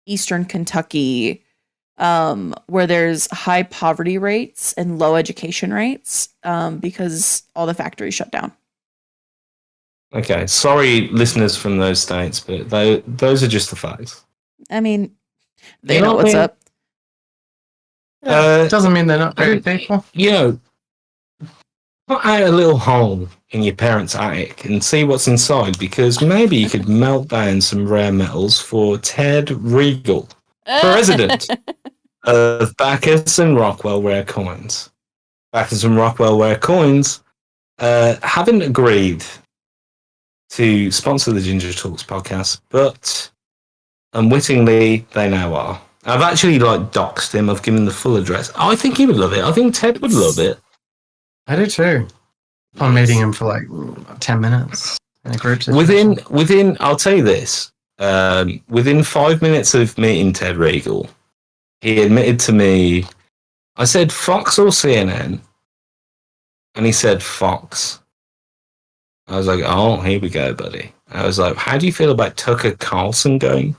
Eastern Kentucky, where there's high poverty rates and low education rates because all the factories shut down. Okay, sorry, listeners from those states, but those are just the facts. I mean, they You know know what what's I mean? up. Doesn't mean they're not great people. You know, put out a little hole in your parents' attic and see what's inside, because maybe you could melt down some rare metals for Ted Regal, president of Bacchus and Rockwell Rare Coins. Bacchus and Rockwell Rare Coins haven't agreed to sponsor the Ginger Talks podcast, but unwittingly they now are. I've actually like doxed him. I've given the full address. I think he would love it. I think Ted would love it. I do too. I'm meeting him for like 10 minutes in a group session. Within, I'll tell you this. Within 5 minutes of meeting Ted Regal, he admitted to me. I said Fox or CNN, and he said Fox. I was like, oh, here we go, buddy. I was like, how do you feel about Tucker Carlson going?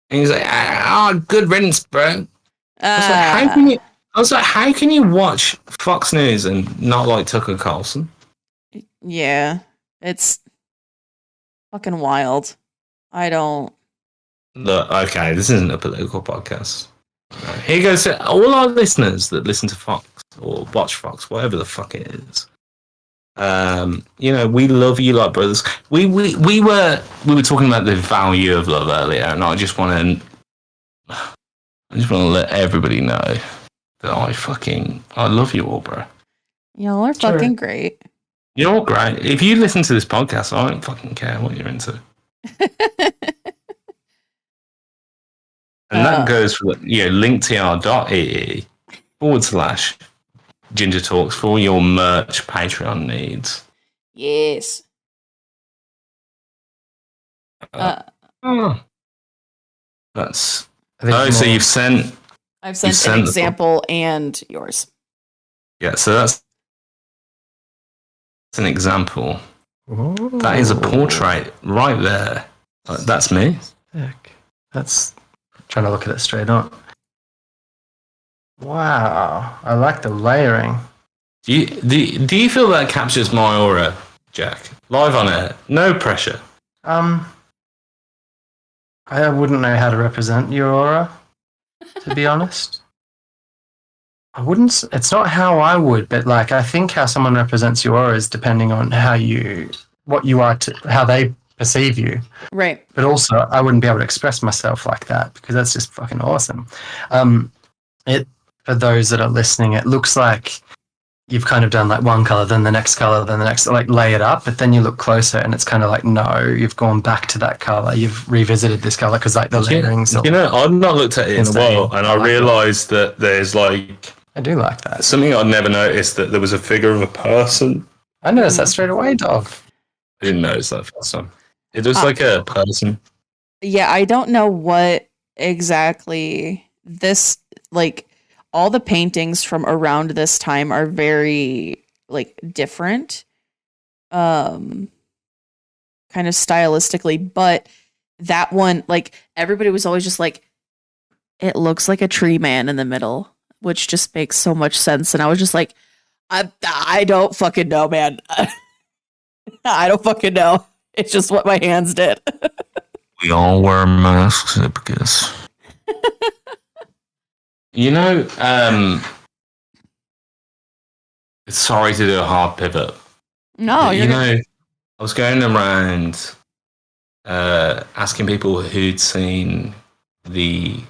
And he's like, good riddance, bro. I was like, how can you watch Fox News and not like Tucker Carlson? Yeah, it's fucking wild. I don't. Look, okay, this isn't a political podcast. Here goes to all our listeners that listen to Fox or watch Fox, whatever the fuck it is. You know, we love you like brothers. We were talking about the value of love earlier, and I just want to let everybody know that I love you all, bro. Y'all are fucking great. You're all great. If you listen to this podcast, I don't fucking care what you're into. And that goes for linktr.ee /GingerTalks for all your merch Patreon needs. Yes. That's so you've sent. I've sent an example and yours. Yeah, so that's an example. Ooh. That is a portrait right there. That's me. Sick. That's trying to look at it straight on. Wow, I like the layering. Do you feel that captures my aura, Jack? Live on air, no pressure. I wouldn't know how to represent your aura, to be honest. I wouldn't. It's not how I would, but like I think how someone represents your aura is depending on what you are to how they perceive you. Right. But also, I wouldn't be able to express myself like that because that's just fucking awesome. For those that are listening, it looks like you've kind of done like one color, then the next color, then the next, like lay it up, but then you look closer and it's kind of like, no, you've gone back to that color. You've revisited this color because like the layerings. I've not looked at it in a while, and I realised that there's like, I do like that. something I'd never noticed, that there was a figure of a person. I noticed that straight away, dog. I didn't notice that first time. It was like a person. Yeah, I don't know what exactly this, like, all the paintings from around this time are very, like, different, kind of stylistically, but that one, like, everybody was always just like, it looks like a tree man in the middle, which just makes so much sense. And I was just like, I don't fucking know, man. I don't fucking know. It's just what my hands did. We all wear masks because sorry to do a hard pivot. No, but, I was going around asking people who'd seen the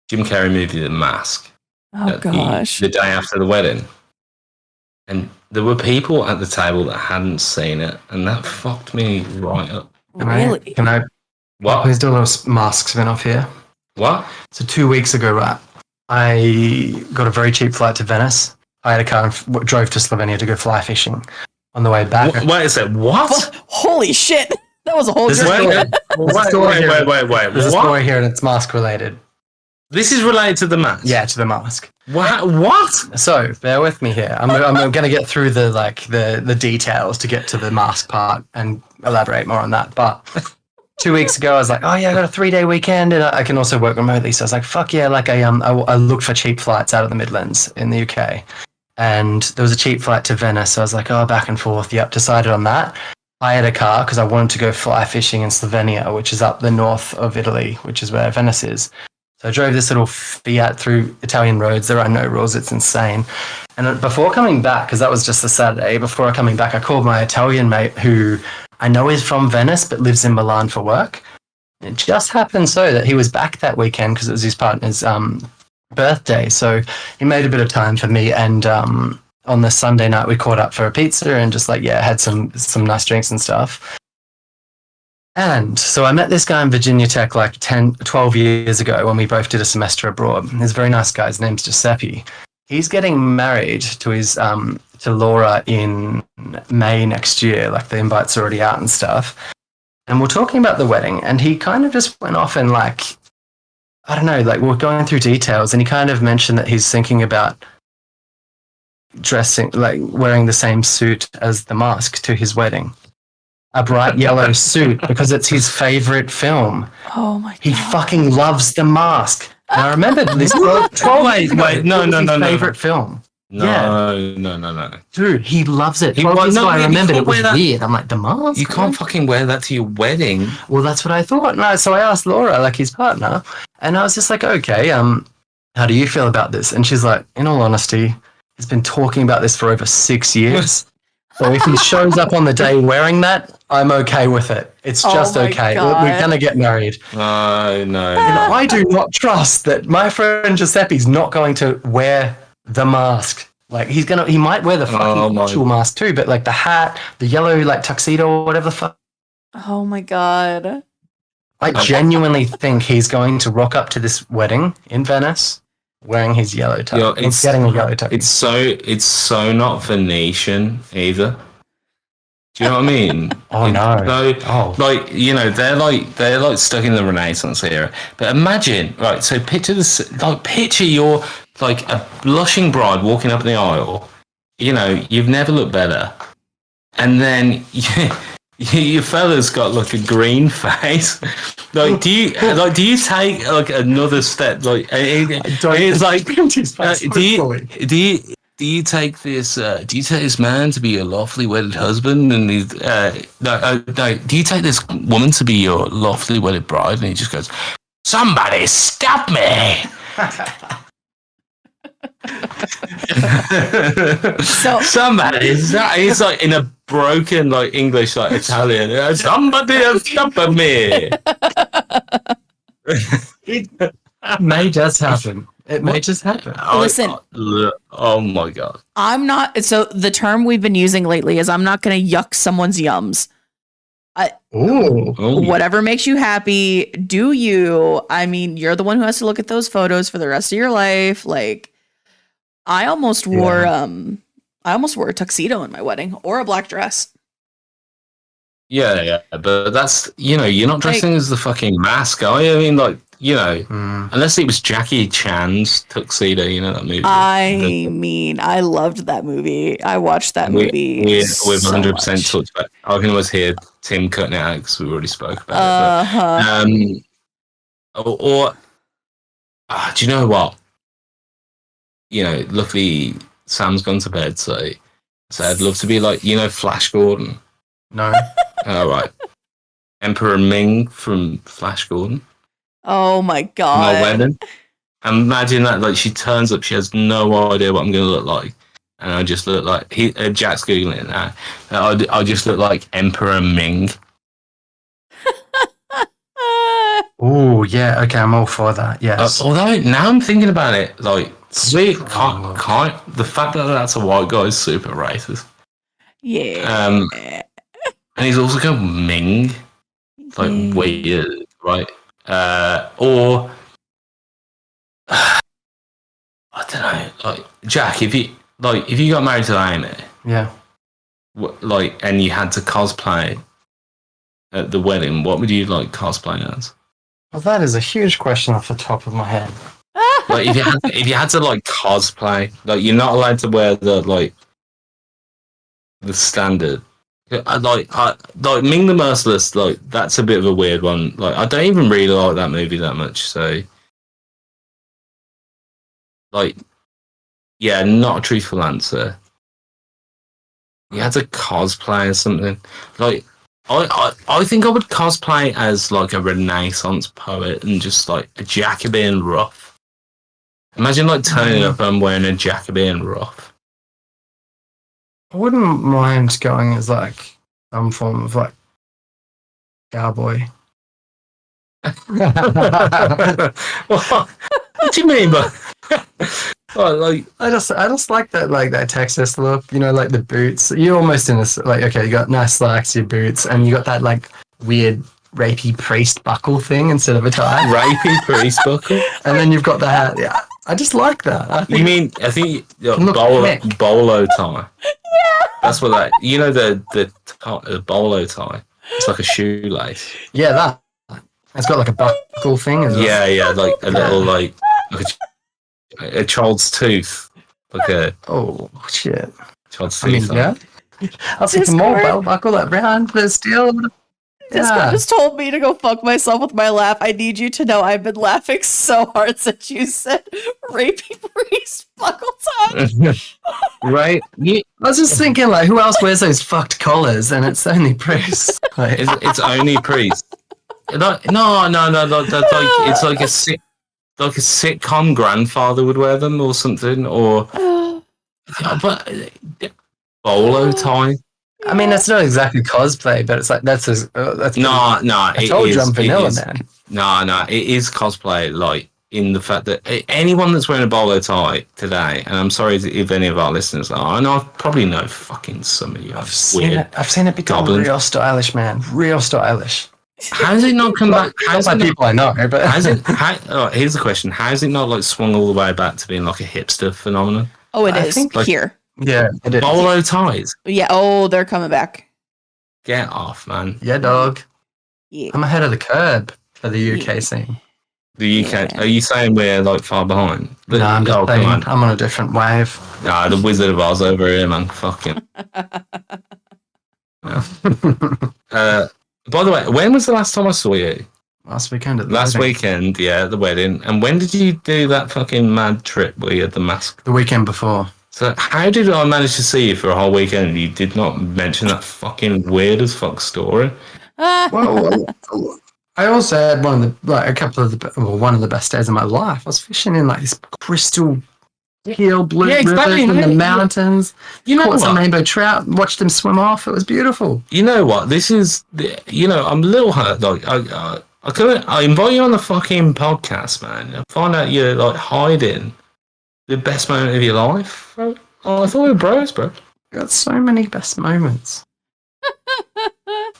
Jim Carrey movie The Mask. Oh gosh. The day after the wedding. And there were people at the table that hadn't seen it, and that fucked me right up. Really? Can I What? please do a little mask spin off here? What? So 2 weeks ago, right, I got a very cheap flight to Venice. I had a car and drove to Slovenia to go fly fishing. On the way back, Wait a sec. What? Holy shit! That was a whole journey. Wait. There's a What? story here, and it's mask related. This is related to the mask. Yeah, to the mask. What? So bear with me here. I'm going to get through the details to get to the mask part and elaborate more on that. But 2 weeks ago, I was like, oh yeah, I got a 3-day weekend, and I can also work remotely. So I was like, fuck yeah! Like I looked for cheap flights out of the Midlands in the UK, and there was a cheap flight to Venice. So I was like, oh, back and forth. Yep, decided on that. I had a car because I wanted to go fly fishing in Slovenia, which is up the north of Italy, which is where Venice is. So I drove this little Fiat through Italian roads. There are no rules. It's insane. And before coming back, because that was just a Saturday, before coming back, I called my Italian mate who I know is from Venice but lives in Milan for work. It just happened so that he was back that weekend because it was his partner's birthday. So he made a bit of time for me. And on the Sunday night, we caught up for a pizza and just had some nice drinks and stuff. And so I met this guy in Virginia Tech like 12 years ago when we both did a semester abroad. He's a very nice guy. His name's Giuseppe. He's getting married to his to Laura in May next year. Like the invite's already out and stuff. And we're talking about the wedding, and he kind of just went off and I don't know, we're going through details, and he kind of mentioned that he's thinking about dressing, wearing the same suit as the mask to his wedding. A bright yellow suit because it's his favorite film. Oh my god. He fucking loves The Mask. And I remember this. Wait, no. Favorite film. No. Dude, he loves it. I remember it was weird. I'm like, The Mask? You can't fucking wear that to your wedding. Well, that's what I thought. No, so I asked Laura, his partner, and I was just like, okay, how do you feel about this? And she's like, in all honesty, he's been talking about this for over 6 years. So if he shows up on the day wearing that, I'm okay with it. It's just okay. We're going to get married. No. And I do not trust that my friend Giuseppe's not going to wear the mask. He might wear the fucking actual mask too, but the hat, the yellow tuxedo or whatever the fuck. Oh my god. I genuinely think he's going to rock up to this wedding in Venice wearing his yellow tux. He's getting a yellow tux. It's so not Venetian either. Do you know what I mean? Oh no! They're stuck in the Renaissance era. But imagine, right? So picture this. Picture you're a blushing bride walking up the aisle. You've never looked better, and then your fella's got a green face. Do you take another step? Do you take this man to be your lawfully wedded husband, and do you take this woman to be your lawfully wedded bride? And he just goes, "Somebody stop me!" So somebody, he's in a broken English Italian. Somebody stop me! May just happen. It may just happen. Listen. Oh my god. I'm not. So the term we've been using lately is I'm not going to yuck someone's yums. Ooh. Whatever makes you happy, do you. I mean, you're the one who has to look at those photos for the rest of your life. Like, I almost wore a tuxedo in my wedding or a black dress. Yeah, but that's, you're not dressing as the fucking mask, are you? I mean, like, unless it was Jackie Chan's tuxedo, that movie. I loved that movie. I watched that movie. We've so 100% much. talked about it. I can always hear Tim cutting it out because we already spoke about it. But, do you know what? Luckily Sam's gone to bed, so I'd love to be like, Flash Gordon. No. All right. Emperor Ming from Flash Gordon. Oh my god. My wedding. Imagine that, like, she turns up, she has no idea what I'm going to look like. And I just look like, Jack's Googling it now. I just look like Emperor Ming. Oh, yeah, okay, I'm all for that, yes. Although, now I'm thinking about it, like, the fact that that's a white guy is super racist. Yeah. And he's also called Ming. Like, weird, right? Or I don't know. Like, Jack, if you got married to Amy, yeah, and you had to cosplay at the wedding, what would you like cosplay as? Well, that is a huge question off the top of my head. Like, if you had to like cosplay, like, you're not allowed to wear the standard. Like Ming the Merciless, like, that's a bit of a weird one. Like, I don't even really like that movie that much, so like, yeah, not a truthful answer. You had to cosplay as something. Like, I think I would cosplay as like a Renaissance poet and just like a Jacobean ruff. Imagine like turning up and wearing a Jacobean ruff. I wouldn't mind going as like some form of like cowboy. What do you mean by like? I just like that Texas look, like the boots. You're almost in a like, okay, you got nice slacks, your boots, and you got that like weird rapey priest buckle thing instead of a tie. Rapey priest buckle, and then you've got the hat. Yeah, I just like that. I think bolo tie. Yeah, that's what that. The bolo tie. It's like a shoelace. Yeah, that. It's got like a buckle thing as well. Yeah, like a little like a child's tooth, like a shit. Child's tooth. Yeah. I'll take a more belt buckle that brand, but still. Discord just told me to go fuck myself with my laugh. I need you to know I've been laughing so hard since you said rapey priest buckle tie. Right? Yeah. I was just thinking, like, who else wears those fucked collars? And it's only priests. Like, it's only priests. No. It's like a sitcom grandfather would wear them or something, or but bolo tie. I mean, that's not exactly cosplay, but it's like that's no. I told you I'm vanilla, man. No, it is cosplay. Like, in the fact that anyone that's wearing a bolo tie today, and I'm sorry if any of our listeners are, and I probably know fucking some of you. I've seen it become real stylish, man. Real stylish. How does it not come back? How's it people I know, but here's the question: how is it not like swung all the way back to being like a hipster phenomenon? Oh, it is here. Yeah, it is. Bolo ties. Yeah. Oh, they're coming back. Get off, man. Yeah, dog. Yeah. I'm ahead of the curb for the UK scene. The UK. Yeah. Are you saying we're like far behind? No, I'm just saying I'm on a different wave. Nah, the Wizard of Oz over here, man. Fucking. By the way, when was the last time I saw you? Last weekend at the wedding. Weekend, yeah, at the wedding. And when did you do that fucking mad trip where you had the mask? The weekend before. So how did I manage to see you for a whole weekend and you did not mention that fucking weird as fuck story? Well, I also had one of the best days of my life. I was fishing in like this crystal pale blue rivers in the mountains. Caught some rainbow trout, watched them swim off. It was beautiful. You know what? This is, I'm a little hurt. Like, I I invite you on the fucking podcast, man. I find out you're like hiding the best moment of your life, bro. Oh, I thought we were bros, bro. Got so many best moments.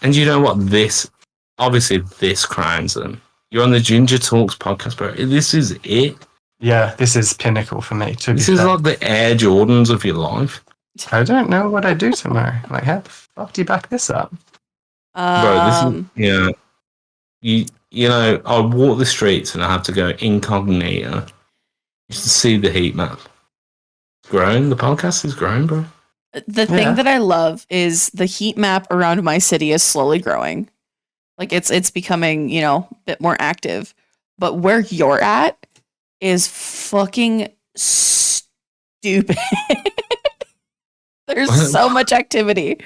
And you know what? This crowns them. You're on the Ginger Talks podcast, bro. This is it. Yeah, this is pinnacle for me too. This is like the Air Jordans of your life. I don't know what I do tomorrow. Like, how the fuck do you back this up? Bro, this is, yeah. You know, I walk the streets and I have to go incognito just to see the heat map. It's grown. The podcast is growing, bro. The thing that I love is the heat map around my city is slowly growing. Like it's becoming, you know, a bit more active. But where you're at is fucking stupid. There's so much activity.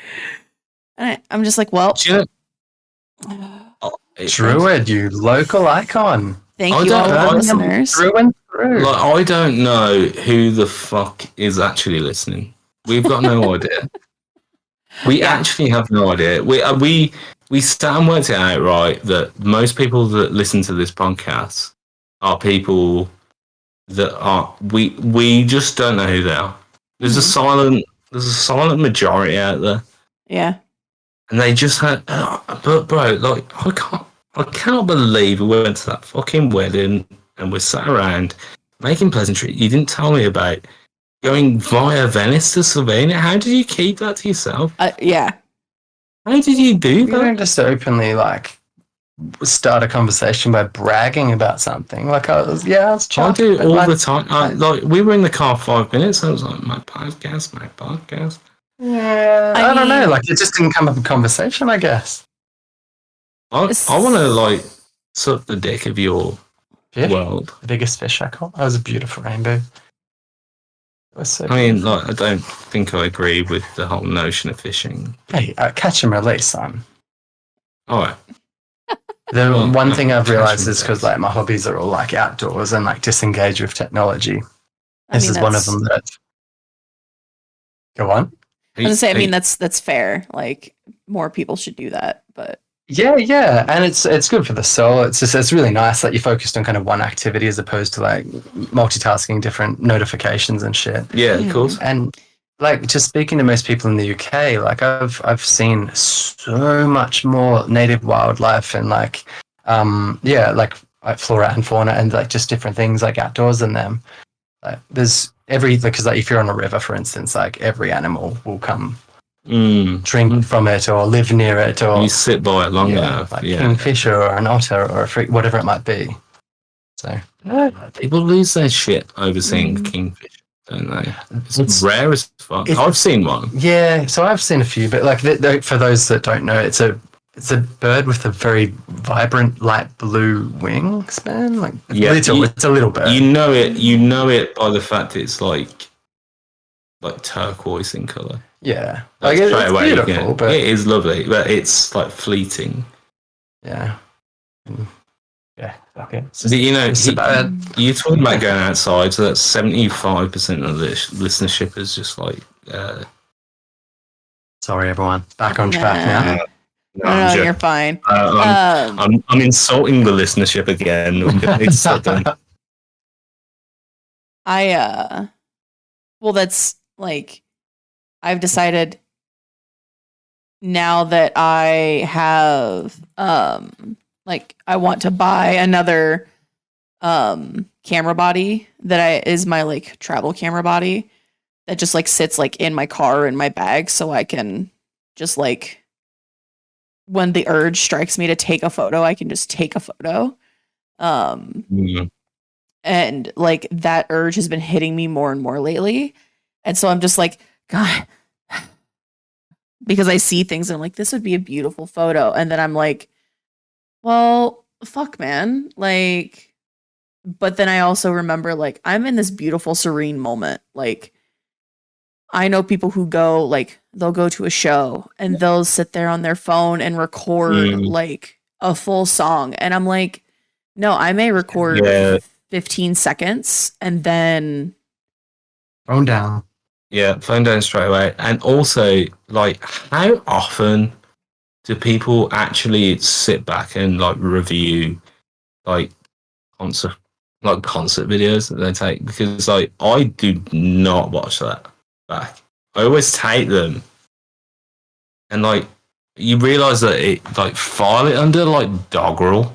And I'm just like, well, Druid, you local icon. Thank you, all the listeners. Through and through. Like, I don't know who the fuck is actually listening. We've got no idea. We actually have no idea. We sat and worked it out, right, that most people that listen to this podcast are people that are we just don't know who they are. There's a silent majority out there. Yeah. And they just had but bro, like I cannot believe we went to that fucking wedding and we sat around making pleasantries. You didn't tell me about going via Venice to Slovenia. How did you keep that to yourself? Yeah. How did you do You that? don't just openly like start a conversation by bragging about something. Like I was I do it all the time. Like we were in the car 5 minutes. I was like, my podcast. Yeah, I don't know. Like it just didn't come up in conversation, I guess. I want to like suck the dick of your world. The biggest fish I caught. That was a beautiful rainbow. It was so I mean, like, I don't think I agree with the whole notion of fishing. Hey, catch and release, son. All right. The one thing I've catch realized and is because like my hobbies are all like outdoors and like disengage with technology. This is one of them that. Go on. I was gonna say, I mean, that's fair. Like more people should do that, but yeah, and it's good for the soul. It's really nice that you're focused on kind of one activity as opposed to like multitasking different notifications and shit. Yeah, of course. And like just speaking to most people in the UK, like I've seen so much more native wildlife and like like flora and fauna and like just different things like outdoors than them. Like there's because like if you're on a river, for instance, like every animal will come drink from it or live near it, or you sit by it long enough. Like kingfisher or an otter or whatever it might be. So people lose their shit over seeing kingfish, don't they? It's rare as fuck. I've seen one. Yeah, so I've seen a few, but like for those that don't know, it's a bird with a very vibrant light blue wingspan. Like it's a little bird. You know it by the fact it's like turquoise in colour. Yeah, like it's beautiful, but it is lovely, but it's like fleeting. Yeah. Yeah. Okay. So, you know, you're talking about going outside, so that's 75% of the listenership is just like. Sorry, everyone. Back on track now. No, you're fine. I'm insulting the listenership again. It's well, that's like, I've decided now that I have, like, I want to buy another camera body that is my like travel camera body that just like sits like in my car in my bag, so I can just like when the urge strikes me to take a photo, I can just take a photo. And like that urge has been hitting me more and more lately, and so I'm just like, God, because I see things and I'm like, this would be a beautiful photo, and then I'm like, well, fuck, man. Like, but then I also remember, like, I'm in this beautiful, serene moment. Like, I know people who go, like, they'll go to a show and they'll sit there on their phone and record, like, a full song. And I'm like, no, I may record 15 seconds and then... Phone down. Yeah, phone down straight away. And also, like, how often do people actually sit back and like review like concert videos that they take? Because like I do not watch that back. I always take them, and like you realize that it like file it under like doggerel,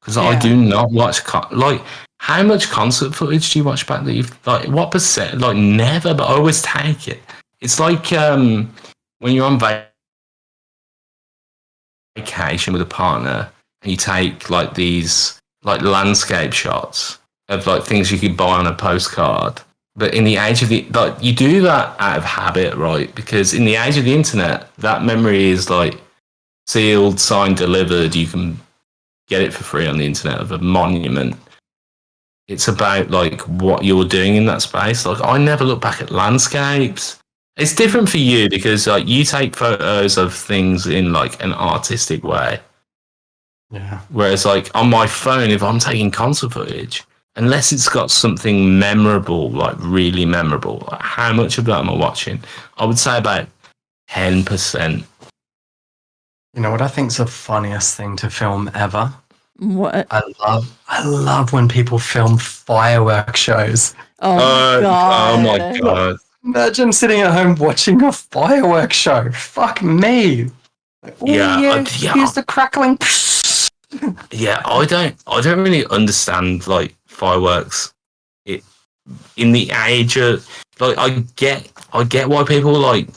because I do not watch like. How much concert footage do you watch back that you've like? What percent? Like never, but I always take it. It's like when you're on vacation with a partner and you take like these like landscape shots of like things you could buy on a postcard. But in the age of the like, you do that out of habit, right? Because in the age of the internet, that memory is like sealed, signed, delivered. You can get it for free on the internet of a monument. It's about like what you're doing in that space. Like I never look back at landscapes. It's different for you because like you take photos of things in like an artistic way. Yeah. Whereas like on my phone, if I'm taking concert footage, unless it's got something memorable, like really memorable, like how much of that am I watching? I would say about 10%. You know what I think's the funniest thing to film ever? What? I love when people film fireworks shows. Oh, God. Oh my God. Imagine sitting at home watching a fireworks show. Fuck me. Like, Yeah, here's the crackling. Yeah, I don't really understand like fireworks. In the age of like, I get why people like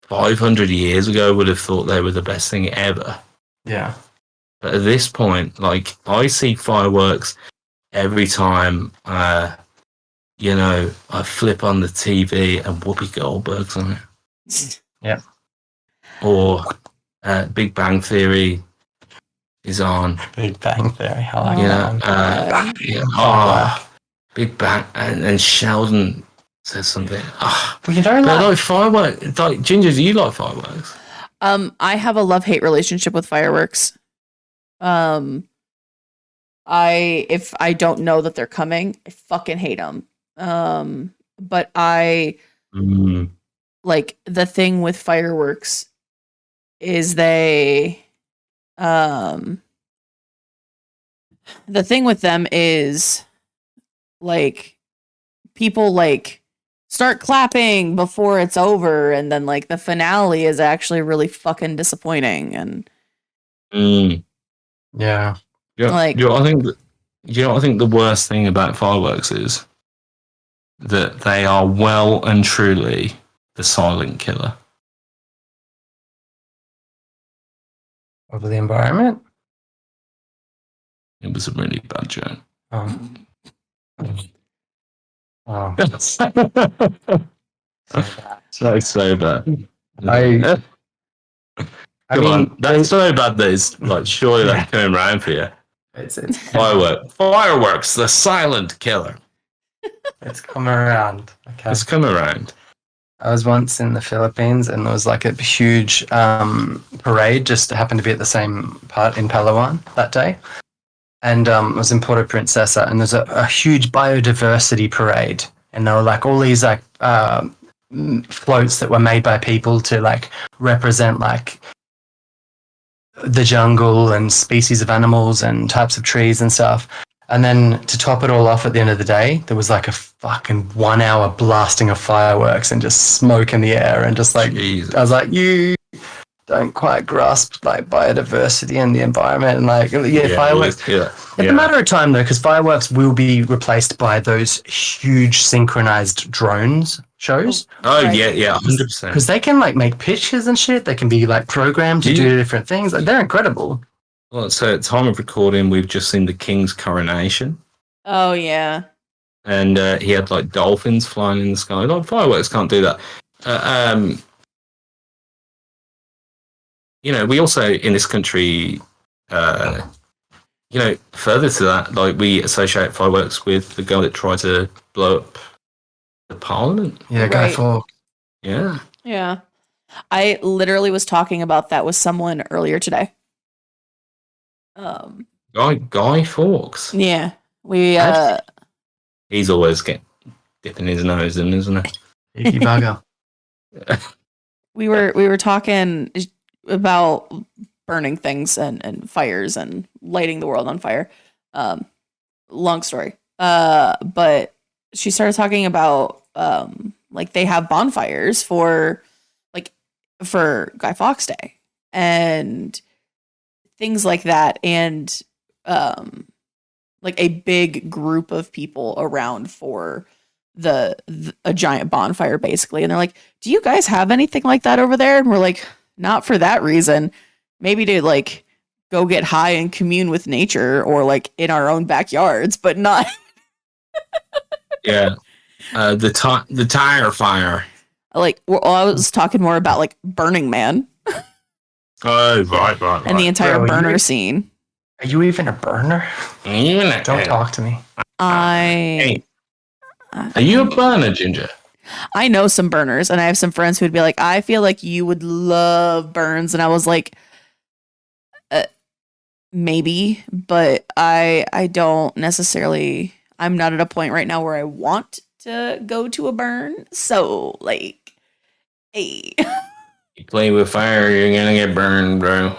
500 years ago would have thought they were the best thing ever. Yeah. But at this point, like I see fireworks every time. You know, I flip on the TV and Whoopi Goldberg's on it. Yeah. Or Big Bang Theory is on. Big Bang Theory. I like You that know, one. Big Bang, and Sheldon says something. Oh, Well, you don't like fireworks. Like Ginger, do you like fireworks? I have a love-hate relationship with fireworks. If I don't know that they're coming, I fucking hate them. But like the thing with fireworks is the thing with them is like people like start clapping before it's over, and then like the finale is actually really fucking disappointing. And Yeah. Like- I think the worst thing about fireworks is that they are well and truly the silent killer. Over the environment? It was a really bad joke. Oh. So bad. I Come mean, on, that's so bad that it's like surely that's coming around for you. it's Fireworks, the silent killer. it's come around. Okay. It's come around. I was once in the Philippines and there was like a huge parade, just happened to be at the same part in Palawan that day. And it was in Puerto Princesa, and there's a huge biodiversity parade. And there were like all these like floats that were made by people to like represent like the jungle and species of animals and types of trees and stuff. And then to top it all off at the end of the day, there was like a fucking 1 hour blasting of fireworks and just smoke in the air, and just like, Jesus. I was like, you don't quite grasp like biodiversity and the environment, and like, fireworks. It's a matter of time though, because fireworks will be replaced by those huge synchronized drones shows. Oh, Right. yeah, 100%. Because they can like make pictures and shit. They can be like programmed to do different things. Like, they're incredible. Well, so at time of recording, we've just seen the King's coronation. oh yeah. And he had like dolphins flying in the sky. Like fireworks can't do that. You know, we also in this country, you know, further to that, like we associate fireworks with the guy that tried to blow up the Parliament. Yeah, Guy Right. Fawkes. Yeah. Yeah. I literally was talking about that with someone earlier today. Guy Fawkes. Yeah. We He's always dipping his nose in, isn't he? Icky bugger. we were talking about burning things and fires and lighting the world on fire. Long story. But she started talking about like they have bonfires for Guy Fawkes Day and things like that, and like a big group of people around for a giant bonfire basically. And they're like, do you guys have anything like that over there? And we're like, not for that reason. Maybe to like go get high and commune with nature, or like in our own backyards, but not. Yeah. The tire fire. Like, well, I was talking more about like Burning Man Oh, right. and the entire Bro, burner scene. Are you even a burner? Don't talk to me. Are you a burner, Ginger? I know some burners, and I have some friends who would be like, I feel like you would love burns. And I was like, maybe, but I don't necessarily, I'm not at a point right now where I want to go to a burn. So, like, hey. You play with fire, you're gonna get burned, bro.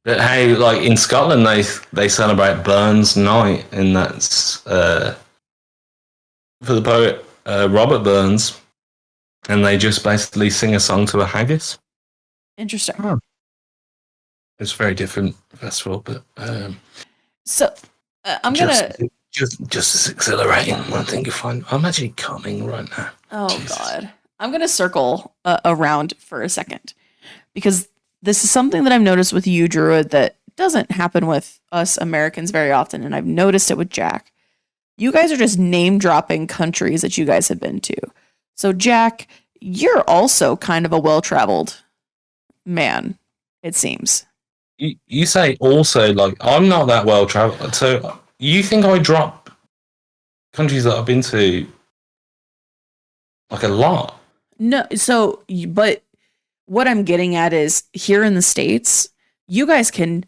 But hey, like in Scotland, they celebrate Burns Night, and that's for the poet Robert Burns, and they just basically sing a song to a haggis. Interesting. Oh. It's a very different festival, but so I'm gonna just as exhilarating. I think you find I'm actually coming right now. Oh Jesus. God, I'm gonna circle around for a second, because this is something that I've noticed with you, Druid, that doesn't happen with us Americans very often, and I've noticed it with Jack. You guys are just name dropping countries that you guys have been to. So Jack, you're also kind of a well-traveled man, it seems. You say also, like, I'm not that well traveled. So you think I drop countries that I've been to like a lot? No, so, but what I'm getting at is here in the States, you guys can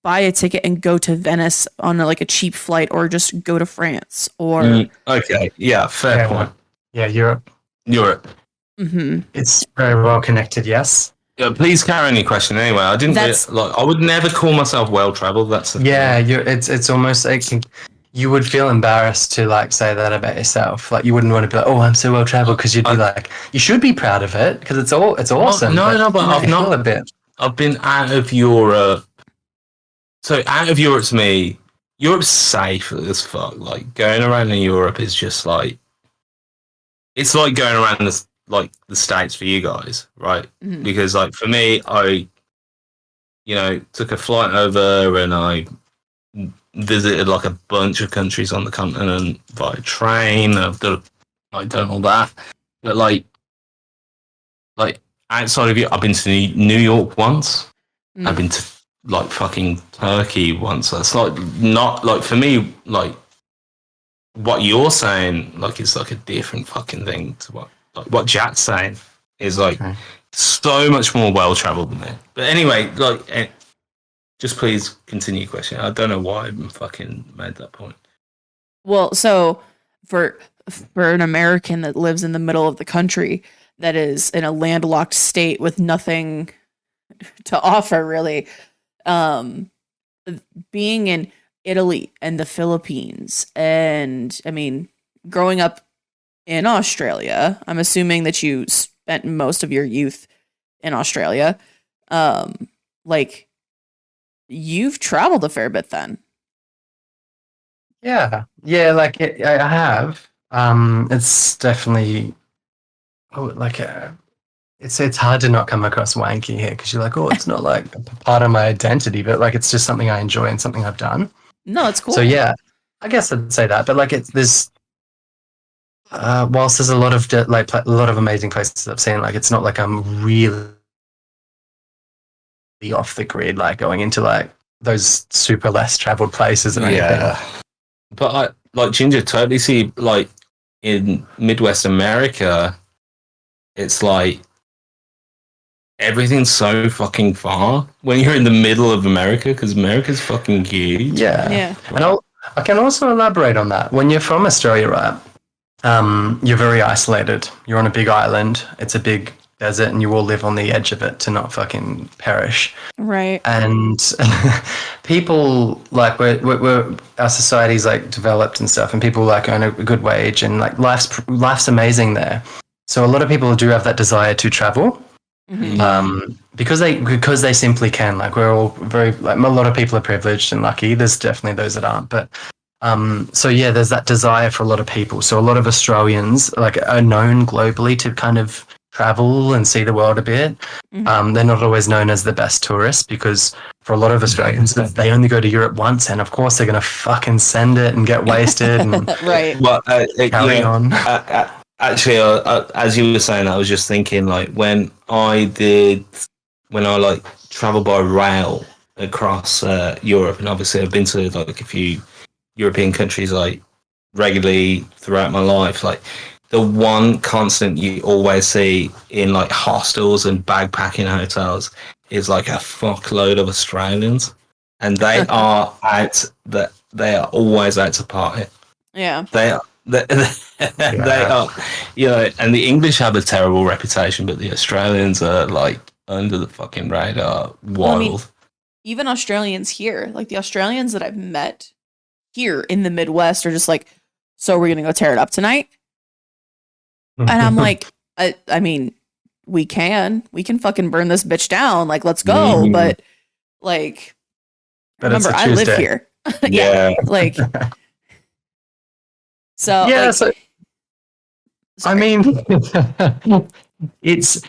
buy a ticket and go to Venice on like a cheap flight, or just go to France, or okay, yeah, fair point. Yeah, Europe. Mm-hmm. It's very well connected, yes. Yeah, please carry any question anyway. I didn't I would never call myself well traveled. That's the thing. It's almost like you would feel embarrassed to like say that about yourself. Like you wouldn't want to be like, oh, I'm so well traveled, because you'd be like, you should be proud of it because it's awesome. But I've not a bit. I've been out of Europe. So out of Europe, to me, Europe's safe as fuck. Like going around in Europe is just like, it's like going around the States for you guys, right? Mm-hmm. Because like for me, I took a flight over and I visited like a bunch of countries on the continent by train. I've done all that, but like outside of it, I've been to New York once. Mm. I've been to like fucking Turkey once. That's like not like for me, like what you're saying, like it's like a different fucking thing to what Jack's saying is like so much more well traveled than me. But anyway, like just please continue your question. I don't know why I fucking made that point. Well, so for an American that lives in the middle of the country, that is in a landlocked state with nothing to offer, really, being in Italy and the Philippines, and I mean, growing up in Australia, I'm assuming that you spent most of your youth in Australia. Like, you've traveled a fair bit then. Yeah, like I have. It's definitely it's hard to not come across wanky here, because you're like, oh, it's not like a part of my identity, but like it's just something I enjoy and something I've done. No, it's cool. So yeah, I guess I'd say that. But like there's whilst there's a lot of a lot of amazing places I've seen, like it's not like I'm really off the grid, like going into like those super less traveled places or anything. But I like Ginger totally see like in Midwest America, it's like everything's so fucking far when you're in the middle of America, because America's fucking huge. Yeah. And I can also elaborate on that. When you're from Australia, right, you're very isolated. You're on a big island. It's a big desert and you all live on the edge of it to not fucking perish. Right. And people like we're our society's like developed and stuff, and people like earn a good wage, and like life's amazing there. So a lot of people do have that desire to travel. Because they simply can. Like we're all very like a lot of people are privileged and lucky. There's definitely those that aren't, but so yeah, there's that desire for a lot of people. So a lot of Australians like are known globally to kind of travel and see the world a bit. They're not always known as the best tourists because for a lot of Australians, they only go to Europe once, and of course they're gonna fucking send it and get wasted and Right. Well, carry on. Actually, as you were saying, I was just thinking like when I like travel by rail across Europe, and obviously I've been to like a few European countries like regularly throughout my life. Like the one constant you always see in like hostels and backpacking hotels is like a fuckload of Australians, and they are always out to party. Yeah. They are. They are, you know, and the English have a terrible reputation, but the Australians are like under the fucking radar. Wild. Well, I mean, even Australians here, like the Australians that I've met here in the Midwest are just like, so we're going to go tear it up tonight? And I'm like, I mean, we can fucking burn this bitch down. Like, let's go. But like, But remember, it's a I live Tuesday. here. Yeah. Like, so, Yeah, like, so I sorry. mean, there's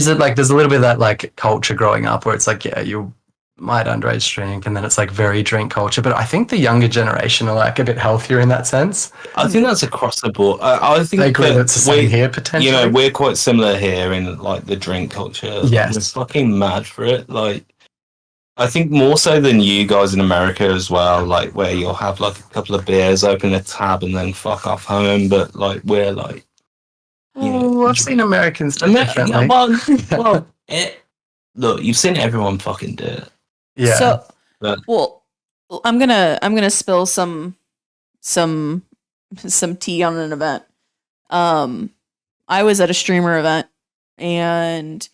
a little bit of that like culture growing up where it's like, yeah, you might underage drink, and then it's like very drink culture. But I think the younger generation are like a bit healthier in that sense. I think that's across the board. I think I agree that that it's the same here potentially. you know, we're quite similar here in like the drink culture. Yes. We're fucking mad for it. Like, I think more so than you guys in America as well, like where you'll have like a couple of beers, open a tab, and then fuck off home. But like we're like, Oh, I've seen Americans do differently. Look, you've seen everyone fucking do it. Yeah. So, But- well, I'm gonna spill some tea on an event. I was at a streamer event, and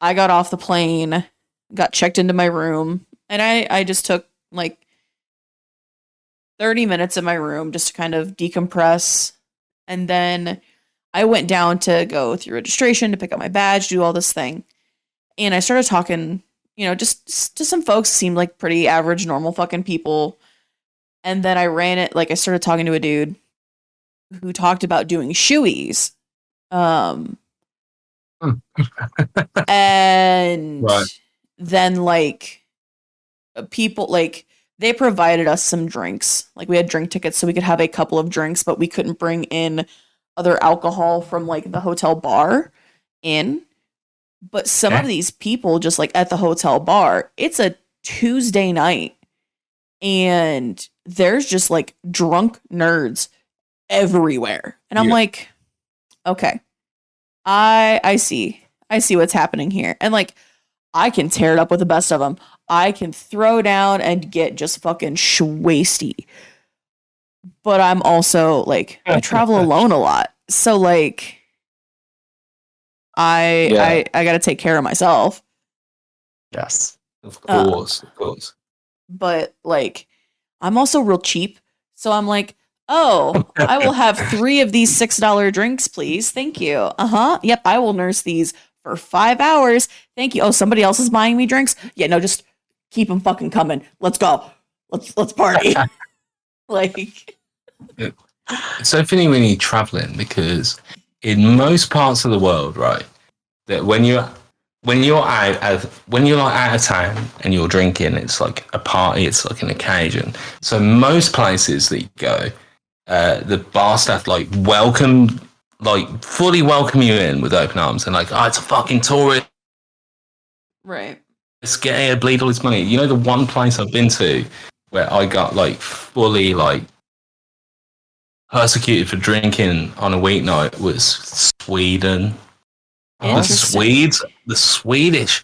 I got off the plane, got checked into my room, and I just took like 30 minutes in my room just to kind of decompress, and then I went down to go through registration to pick up my badge, do all this thing, and I started talking. You know, just to some folks seemed like pretty average, normal fucking people. And then I I started talking to a dude who talked about doing shoeies. And Right. then like people like they provided us some drinks. Like we had drink tickets so we could have a couple of drinks, but we couldn't bring in other alcohol from like the hotel bar in. But some of these people just like at the hotel bar, it's a Tuesday night and there's just like drunk nerds everywhere. And I'm like, okay, I see what's happening here. And like, I can tear it up with the best of them. I can throw down and get just fucking schwasty. But I'm also like, I travel alone a lot. So like, I got to take care of myself. Yes. Of course. But like, I'm also real cheap. So I'm like, oh, I will have 3 of these $6 drinks, please. Thank you. Uh-huh. Yep. I will nurse these for 5 hours. Thank you. Oh, somebody else is buying me drinks. Yeah, no, just keep them fucking coming. Let's go. Let's party. Like, It's so funny when you're traveling because in most parts of the world, right, that when you're out of town and you're drinking, it's like a party, it's like an occasion. So most places that you go, the bar staff like fully welcome you in with open arms and like, oh, it's a fucking tourist. right. Let's get here, bleed all this money. You know, the one place I've been to where I got like fully like persecuted for drinking on a weeknight was Sweden. The Swedish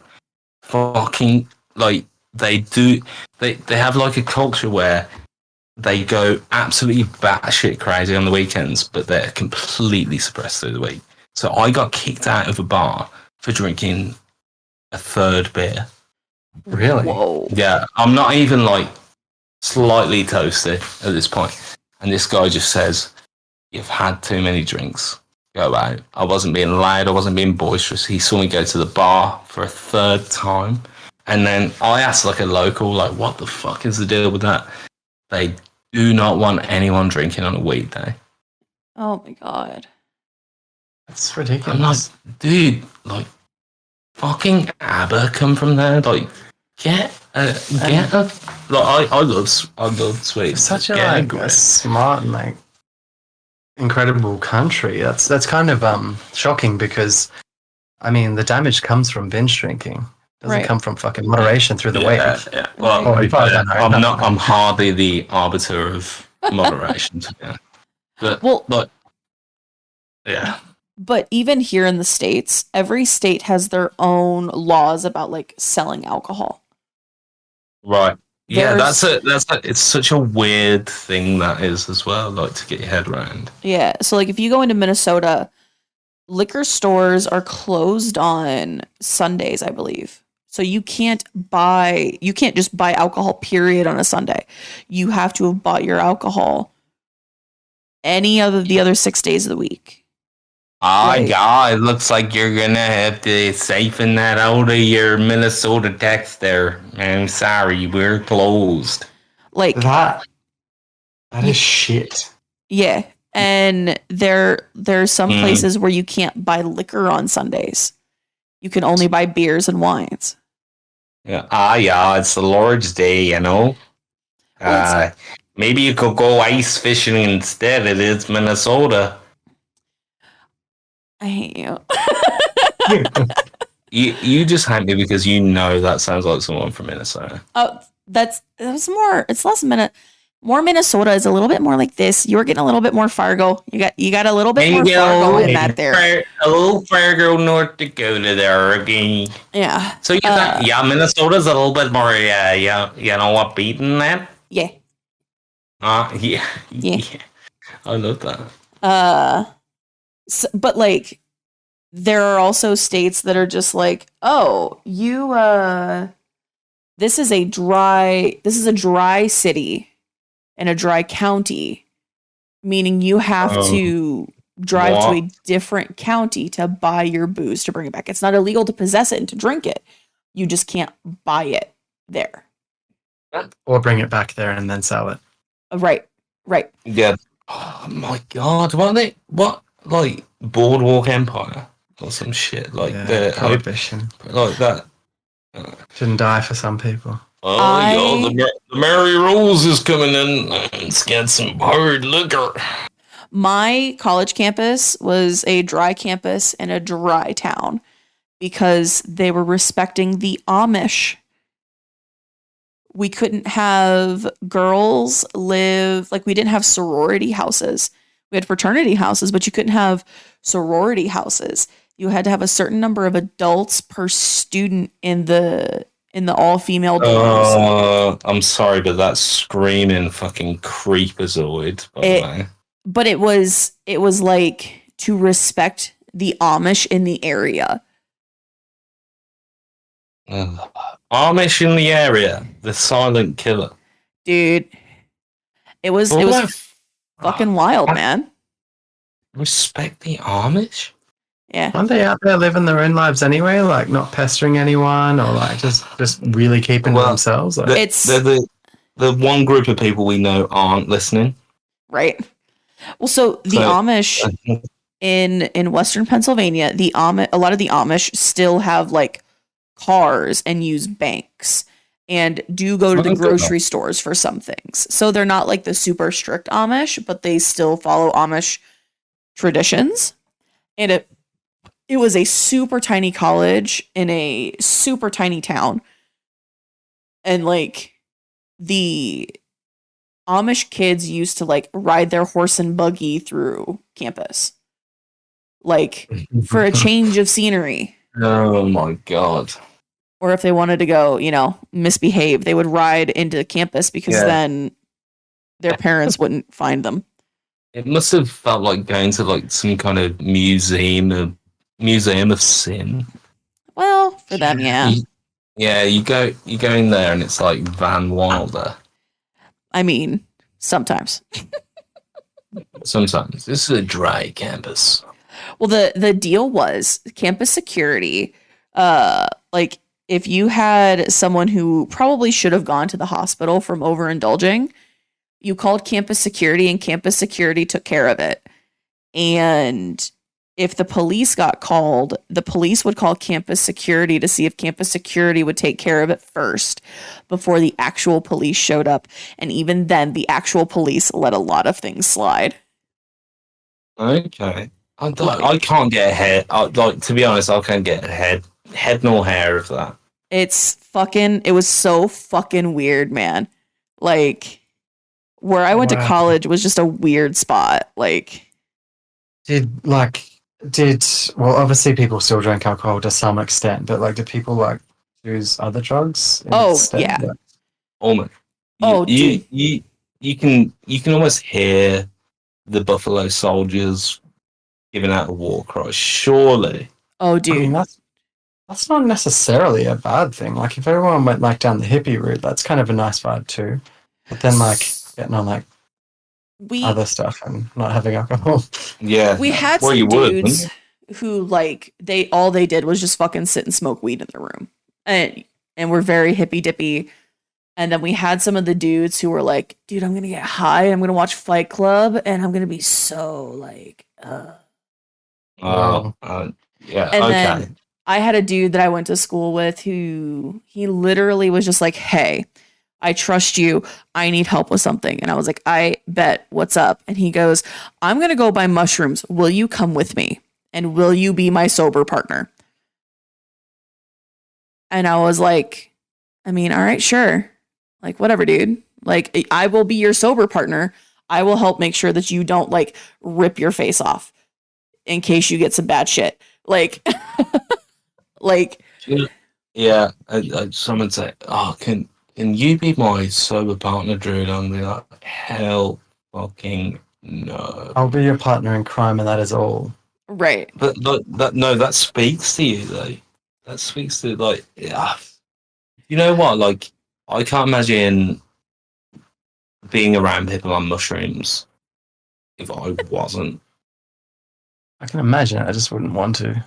fucking like they have like a culture where they go absolutely batshit crazy on the weekends, but they're completely suppressed through the week. So I got kicked out of a bar for drinking a third beer. Really? Whoa. Yeah, I'm not even like slightly toasted at this point. And this guy just says, "You've had too many drinks. Go out." I wasn't being loud. I wasn't being boisterous. He saw me go to the bar for a third time. And then I asked like a local, like, what the fuck is the deal with that? They do not want anyone drinking on a weekday. Oh my god. That's I'm like, ridiculous. dude, like, fucking ABBA come from there. Like, get a. Like, I love sweets. It's such a, Get like, grape. a smart and like incredible country. That's kind of shocking because I mean the damage comes from binge drinking. It doesn't Right. come from fucking moderation through the week. Yeah. Well, Oh, you probably don't know. I'm hardly the arbiter of moderation. Yeah. But Well- like, yeah. But even here in the States, every state has their own laws about like selling alcohol. Right. Yeah, There's- it's such a weird thing that is as well, like to get your head around. Yeah. So like if you go into Minnesota, liquor stores are closed on Sundays, I believe. So you can't just buy alcohol period on a Sunday. You have to have bought your alcohol any of the other 6 days of the week. Right. God, it looks like you're gonna have to siphon that out of your Minnesota tax there. I'm sorry, we're closed. Like that is shit. yeah. And there's some Hmm. places where you can't buy liquor on Sundays. You can only buy beers and wines. Yeah, it's the Lord's Day, you know. Well, Maybe you could go ice fishing instead. It is Minnesota. I hate you. You just hate me because you know that sounds like someone from Minnesota. Oh, that's more. It's less more Minnesota is a little bit more like this. You're getting a little bit more Fargo. You got a little bit more Fargo in that there. A little Fargo, North Dakota there again. Yeah. So Minnesota's a little bit more, you know what, beating that? Yeah. Yeah. Yeah. I love that. But like, there are also states that are just like, oh, this is a dry city and a dry county, meaning you have to drive to a different county to buy your booze to bring it back. It's not illegal to possess it and to drink it. You just can't buy it there. Or bring it back there and then sell it. Right. Yeah. Oh my God. What, like, Boardwalk Empire or some shit like that? Prohibition. Like that. Shouldn't die for some people. Oh, the Mary Rose is coming in. Let's get some hard liquor. My college campus was a dry campus in a dry town because they were respecting the Amish. We couldn't have girls live, like we didn't have sorority houses. We had fraternity houses, but you couldn't have sorority houses. You had to have a certain number of adults per student in the all-female dorms. I'm sorry, but that's screaming fucking creepazoid, by the way. But it was like to respect the Amish in the area. Amish in the area, the silent killer. Dude. It was fucking wild, man. Respect the Amish? Yeah. Aren't they out there living their own lives anyway? Like not pestering anyone or like just really keeping to themselves? Like, They're the one group of people we know aren't listening. Right. Well, so the Amish in Western Pennsylvania, a lot of the Amish still have like cars and use banks and do go to the grocery stores for some things. So they're not like the super strict Amish, but they still follow Amish traditions. And it was a super tiny college in a super tiny town. And like the Amish kids used to like ride their horse and buggy through campus. Like for a change of scenery. Oh my God. Or if they wanted to go, misbehave, they would ride into campus because then their parents wouldn't find them. It must have felt like going to like some kind of museum of sin. Well, for them, yeah. You go in there and it's like Van Wilder. I mean, sometimes. Sometimes this is a dry campus. Well, the deal was campus security. Like if you had someone who probably should have gone to the hospital from overindulging, you called campus security and campus security took care of it. And if the police got called, the police would call campus security to see if campus security would take care of it first before the actual police showed up. And even then, the actual police let a lot of things slide. Okay. I can't get ahead. To be honest, I can't get head nor hair of that. It was so fucking weird, man. Like, where I went to college was just a weird spot. Like, well, obviously people still drink alcohol to some extent, but like, do people like use other drugs? Yeah. Like, Almost. Dude. You can almost hear the Buffalo Soldiers giving out a war cry. Surely. Oh, dude. I mean, that's not necessarily a bad thing. Like, if everyone went like down the hippie route, that's kind of a nice vibe too. But then like getting on like other stuff and not having alcohol. Yeah. We had some dudes who like all they did was just fucking sit and smoke weed in their room. And we're very hippy dippy. And then we had some of the dudes who were like, dude, I'm gonna get high, I'm gonna watch Fight Club, and I'm gonna be so like yeah. And then I had a dude that I went to school with who he literally was just like, hey, I trust you. I need help with something. And I was like, I bet. What's up? And he goes, I'm going to go buy mushrooms. Will you come with me? And will you be my sober partner? And I was like, I mean, all right, sure. Like, whatever, dude. Like, I will be your sober partner. I will help make sure that you don't like rip your face off in case you get some bad shit. Like, like, yeah. Someone say, oh, can you be my sober partner, Druid? I'm be like, hell fucking no. I'll be your partner in crime, and that is all. Right. But that speaks to you though. That speaks to like, yeah. You know what? Like, I can't imagine being around people on mushrooms if I wasn't. I can imagine it. I just wouldn't want to.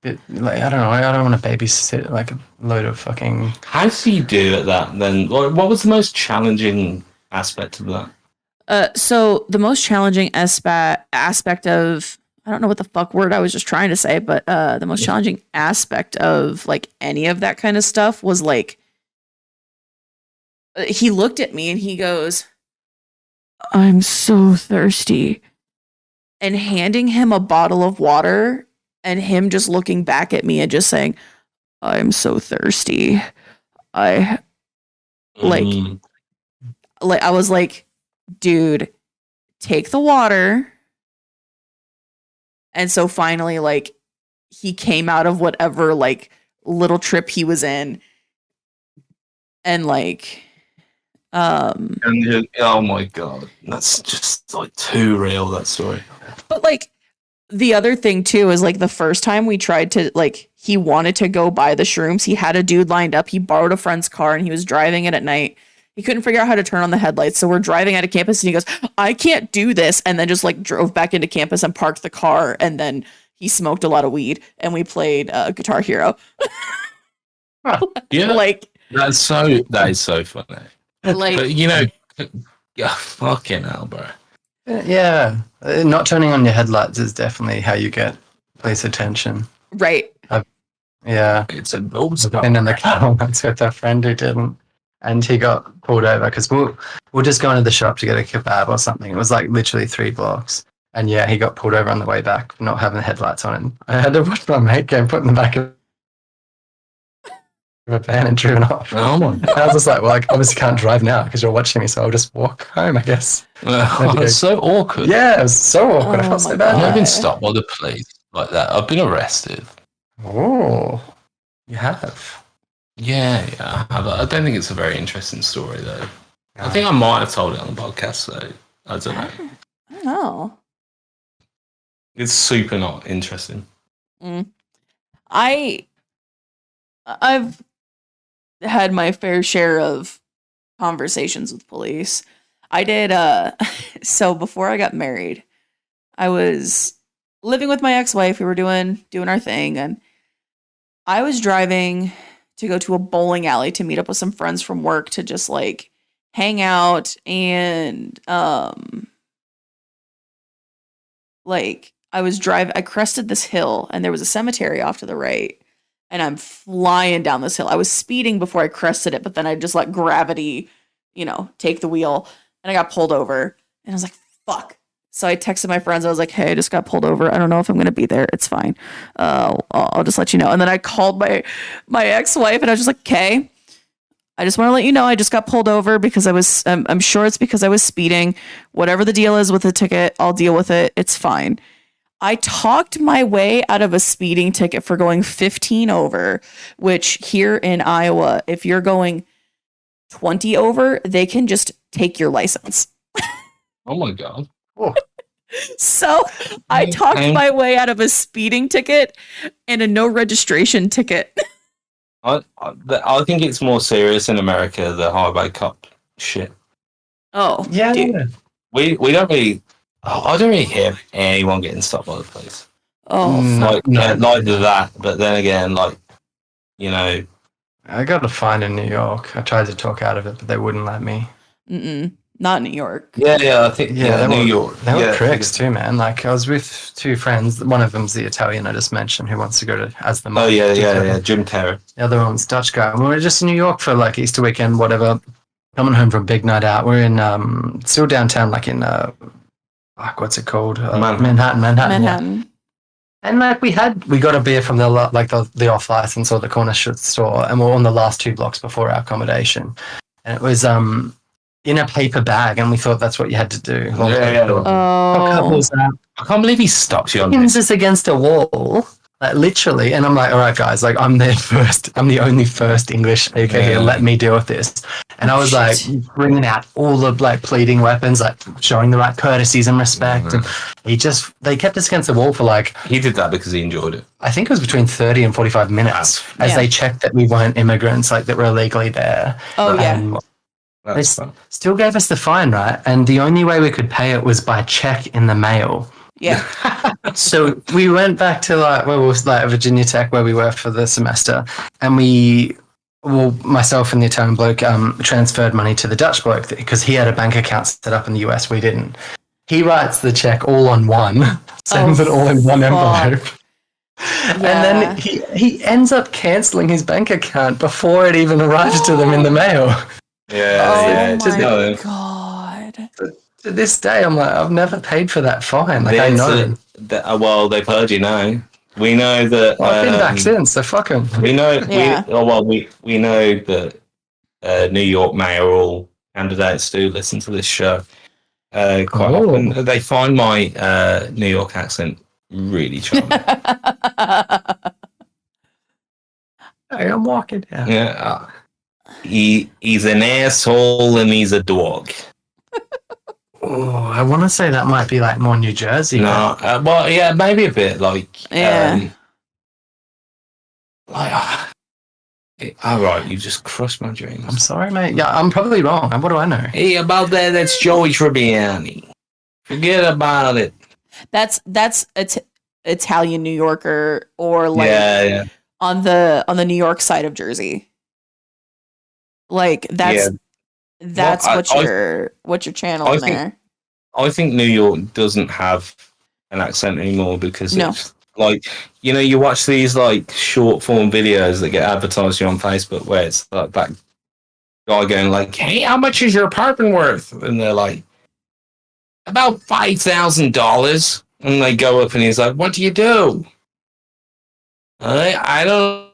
Like, I don't know. I don't want to babysit like a load of fucking. How do you do at that then? Like, what was the most challenging aspect of that? So the most challenging aspect of, I don't know what the fuck word I was just trying to say, but the most challenging aspect of like any of that kind of stuff was like, he looked at me and he goes, I'm so thirsty. And handing him a bottle of water and him just looking back at me and just saying, I'm so thirsty. I was like, dude, take the water. And so finally, like, he came out of whatever like little trip he was in. And like, oh my god, that's just like too real, that story. But like, the other thing too is like the first time we tried to like, he wanted to go buy the shrooms. He had a dude lined up. He borrowed a friend's car and he was driving it at night. He couldn't figure out how to turn on the headlights. So we're driving out of campus and he goes, I can't do this. And then just like drove back into campus and parked the car. And then he smoked a lot of weed and we played Guitar Hero. Yeah. Like, that is so funny. Like, but you know, yeah, fucking hell, bro. Yeah, not turning on your headlights is definitely how you get police attention. Right. Yeah. It's a nose. And in the car once with a friend who didn't, and he got pulled over because we'll just go into the shop to get a kebab or something. It was like literally 3 blocks. And yeah, he got pulled over on the way back for not having the headlights on. And I had to watch my mate get put in the back of a van and driven off. Oh my God. I was just like, well, I obviously can't drive now because you're watching me, so I'll just walk home, I guess. It's so awkward. Yeah, it was so awkward. I felt so bad. I've been stopped by the police like that. I've been arrested. Oh, you have? Yeah, I don't think it's a very interesting story though. I think I might have told it on the podcast though. I don't know. I don't know. It's super not interesting. I've had my fair share of conversations with police. I did so before I got married, I was living with my ex-wife. We were doing our thing, and I was driving to go to a bowling alley to meet up with some friends from work to just like hang out and like I crested this hill and there was a cemetery off to the right, and I'm flying down this hill. I was speeding before I crested it, but then I just let gravity, take the wheel, and I got pulled over, and I was like, fuck. So I texted my friends. I was like, hey, I just got pulled over. I don't know if I'm going to be there. It's fine. I'll just let you know. And then I called my ex-wife, and I was just like, okay, I just want to let you know I just got pulled over because I'm sure it's because I was speeding. Whatever the deal is with the ticket, I'll deal with it. It's fine. I talked my way out of a speeding ticket for going 15 over, which here in Iowa, if you're going 20 over, they can just take your license. Oh my God. So I talked my way out of a speeding ticket and a no registration ticket. I think it's more serious in America, the highway cop shit. Oh, Yeah. dude. We don't really. I don't really hear anyone getting stopped by the police. Oh, like that. But then again, I got a fine in New York. I tried to talk out of it, but they wouldn't let me. not New York. Yeah, I think New York. They were pricks too, man. Like I was with two friends. One of them's the Italian I just mentioned who wants to go to as the. Oh yeah, Jim Terry. The other one's Dutch guy. And we were just in New York for like Easter weekend, whatever. Coming home from a big night out. We're in still downtown, like in what's it called? Manhattan. Yeah. And like we got a beer from the off license or the corner store, and we're on the last 2 blocks before our accommodation, and it was in a paper bag, and we thought that's what you had to do. Oh. I can't believe he stopped you on Pins this. us against a wall, like literally, and I'm like, all right, guys, like I'm the only first English speaker here. Let me deal with this. And I was like bringing out all the like pleading weapons, like showing the right courtesies and respect. And they kept us against the wall for like. He did that because he enjoyed it. I think it was between 30 and 45 minutes as they checked that we weren't immigrants, like that were illegally there. Oh yeah. They still gave us the fine, right? And the only way we could pay it was by check in the mail. Yeah. So we went back to Virginia Tech where we were for the semester, and myself and the Italian bloke transferred money to the Dutch bloke because he had a bank account set up in the US. We didn't. He writes the check all on one, sends it all in one envelope. Yeah. And then he ends up cancelling his bank account before it even arrives to them in the mail. Oh my God. To this day, I'm like, I've never paid for that fine. Like, I know. Well, they've heard you now. We know that. I've been back since, so fuck them. We know. We know that New York mayoral candidates do listen to this show quite often. They find my New York accent really charming. Hey, I'm walking down. Yeah. He's an asshole and he's a dog. Oh, I want to say that might be like more New Jersey. No, well, yeah, maybe a bit like. All right, you just crushed my dreams. I'm sorry, mate. Yeah, I'm probably wrong. What do I know? Hey, about that, that's Joey Tribbiani. Forget about it. That's Italian New Yorker or like on the New York side of Jersey. Like that's what you're channeling there. I think New York doesn't have an accent anymore because it's like, you watch these like short form videos that get advertised to you on Facebook where it's like that guy going like, hey, how much is your apartment worth? And they're like, about $5,000. And they go up and he's like, what do you do? I don't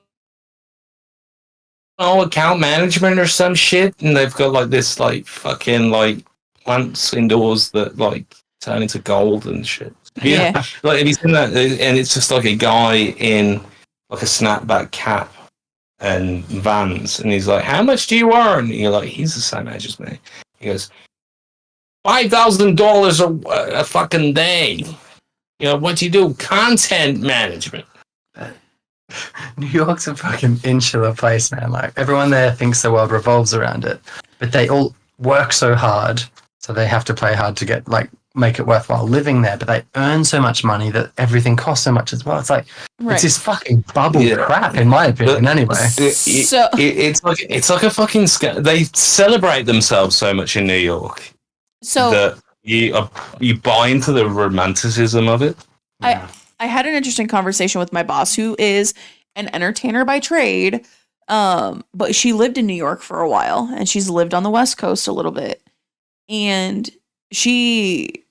know, account management or some shit. And they've got like this like fucking like plants indoors that like turn into gold and shit. Yeah. Like have you seen that? And it's just like a guy in like a snapback cap and Vans, and he's like, how much do you earn? And you're like, he's the same age as me. He goes, $5,000 a fucking day. You know, what do you do? Content management. New York's a fucking insular place, man. Like, everyone there thinks the world revolves around it, but they all work so hard, so they have to play hard to get, like, make it worthwhile living there, but they earn so much money that everything costs so much as well. It's like, it's this fucking bubble crap, in my opinion, anyway. It's like a fucking they celebrate themselves so much in New York. So that you buy into the romanticism of it. I had an interesting conversation with my boss, who is an entertainer by trade, but she lived in New York for a while, and she's lived on the West Coast a little bit. And she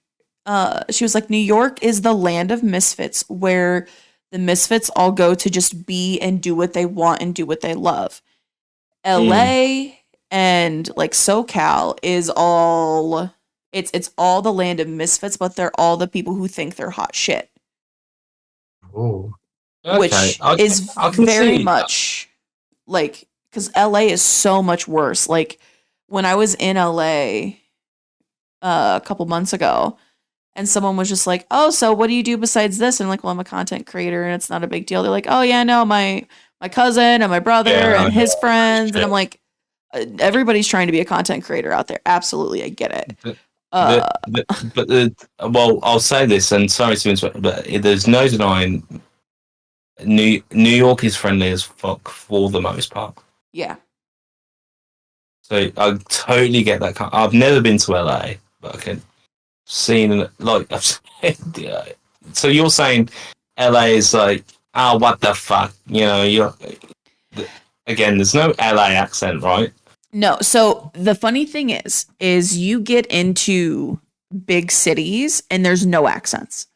was like, New York is the land of misfits, where the misfits all go to just be and do what they want and do what they love. LA and like SoCal is all it's all the land of misfits, but they're all the people who think they're hot shit. Ooh. Which is very much like, because LA is so much worse. Like, when I was in LA a couple months ago, and someone was just like, "Oh, so what do you do besides this?" And I'm like, "Well, I'm a content creator, and it's not a big deal." They're like, "Oh yeah, no, my cousin and my brother and his friends," and I'm like, "Everybody's trying to be a content creator out there." Absolutely, I get it. Well, I'll say this, and sorry to interrupt, but there's no denying New York is friendly as fuck for the most part. Yeah. So I totally get that. I've never been to LA, but I can seen like. So you're saying LA is like, oh, what the fuck? You know, again, there's no LA accent, right? No. So the funny thing is you get into big cities and there's no accents.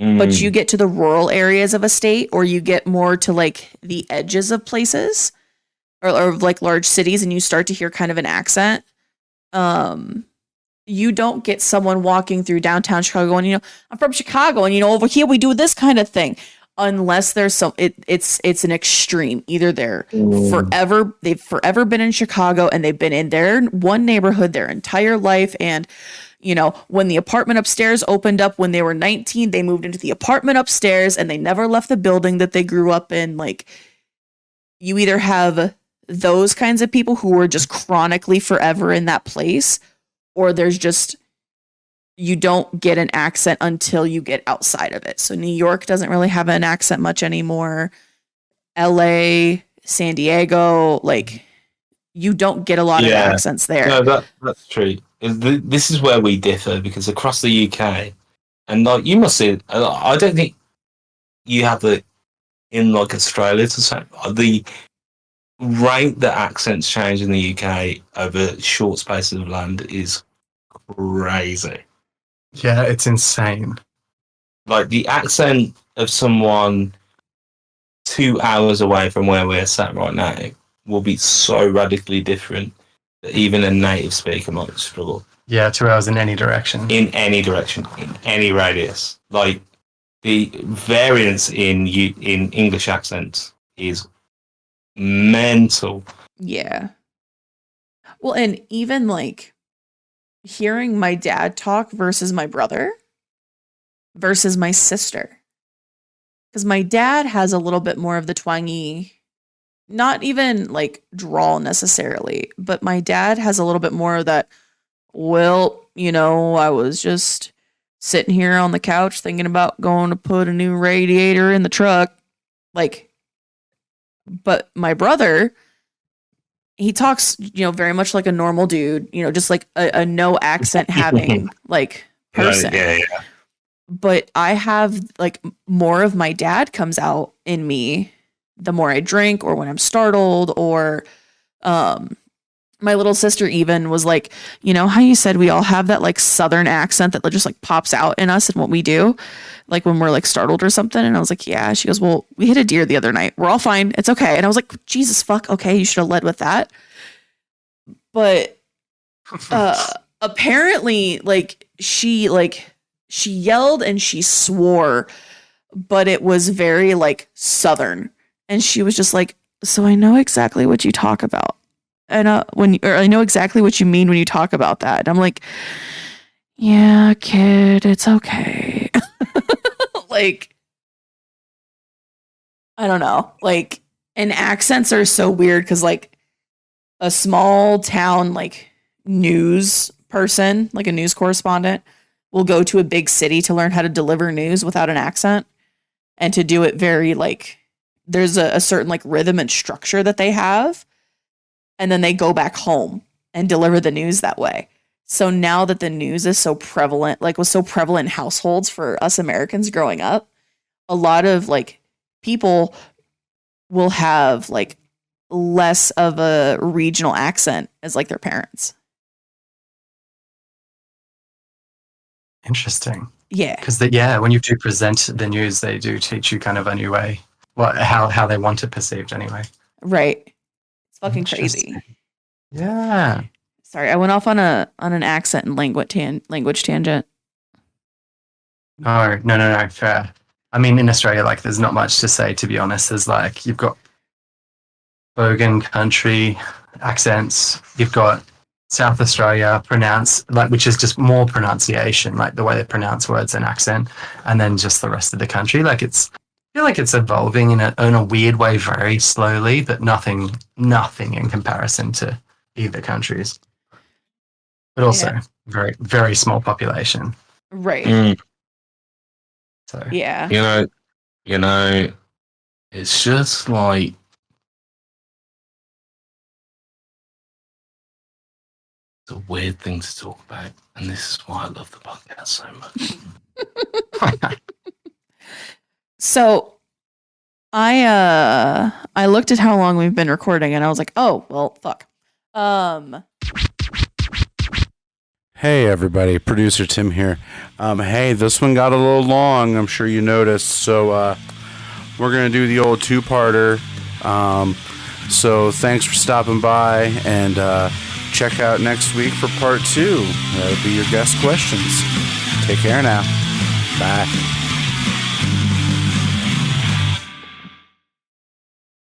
But you get to the rural areas of a state, or you get more to like the edges of places or like large cities, and you start to hear kind of an accent. You don't get someone walking through downtown Chicago going, you know, I'm from Chicago, and you know, over here we do this kind of thing. Unless there's it's an extreme. Either they've forever been in Chicago and they've been in their one neighborhood their entire life, and you know, when the apartment upstairs opened up when they were 19, they moved into the apartment upstairs and they never left the building that they grew up in. Like, you either have those kinds of people who are just chronically forever in that place, or there's just, you don't get an accent until you get outside of it. So New York doesn't really have an accent much anymore. LA, San Diego, like, you don't get a lot of accents there. No, that's true. This is where we differ, because across the UK, and like you must see, I don't think you have in like Australia to say the rate that accents change in the UK over short spaces of land is crazy. Yeah, it's insane. Like, the accent of someone 2 hours away from where we're sat right now will be so radically different that even a native speaker might struggle. Yeah, 2 hours in any direction. In any direction, in any radius. Like, the variance in English accents is mental. Yeah. Well, and even like hearing my dad talk versus my brother versus my sister. Because my dad has a little bit more of the twangy, not even like drawl necessarily, but my dad has a little bit more of that, well, you know, I was just sitting here on the couch thinking about going to put a new radiator in the truck. Like, but my brother, he talks, you know, very much like a normal dude, you know, just like a no accent having like person. Yeah. But I have like more of my dad comes out in me the more I drink, or when I'm startled, or my little sister even was like, you know how you said we all have that like Southern accent that just like pops out in us and what we do, like when we're like startled or something. And I was like, yeah. She goes, well, we hit a deer the other night. We're all fine. It's okay. And I was like, Jesus fuck. Okay. You should have led with that. But apparently like she yelled and she swore, but it was very like Southern. And she was just like, so I know exactly what you talk about. And I know exactly what you mean when you talk about that. And I'm like, yeah, kid, it's okay. Like, I don't know. Like, and accents are so weird because, like, a small town, like, news person, like a news correspondent, will go to a big city to learn how to deliver news without an accent and to do it very, like, there's a certain, like, rhythm and structure that they have. And then they go back home and deliver the news that way. So now that the news is so prevalent, like, was so prevalent in households for us Americans growing up, a lot of, like, people will have, like, less of a regional accent as, like, their parents. Interesting. Yeah. Because when you do present the news, they do teach you kind of a new way, how they want it perceived anyway. Right. It's fucking crazy. Yeah. Sorry, I went off on an accent and language tangent. No, fair. I mean, in Australia, like, there's not much to say, to be honest. There's, like, you've got Bogan country accents. You've got South Australia which is just more pronunciation, like the way they pronounce words and accent, and then just the rest of the country. Like, I feel like it's evolving in a weird way, very slowly, but nothing in comparison to either countries. But also very, very small population. Right. So yeah. You know, it's just like it's a weird thing to talk about, and this is why I love the podcast so much. So I looked at how long we've been recording and I was like, oh well, fuck. Hey everybody, producer Tim here. Hey, this one got a little long, I'm sure you noticed, so we're gonna do the old two-parter. So thanks for stopping by, and check out next week for part 2. That'll be your guest questions. Take care now. Bye.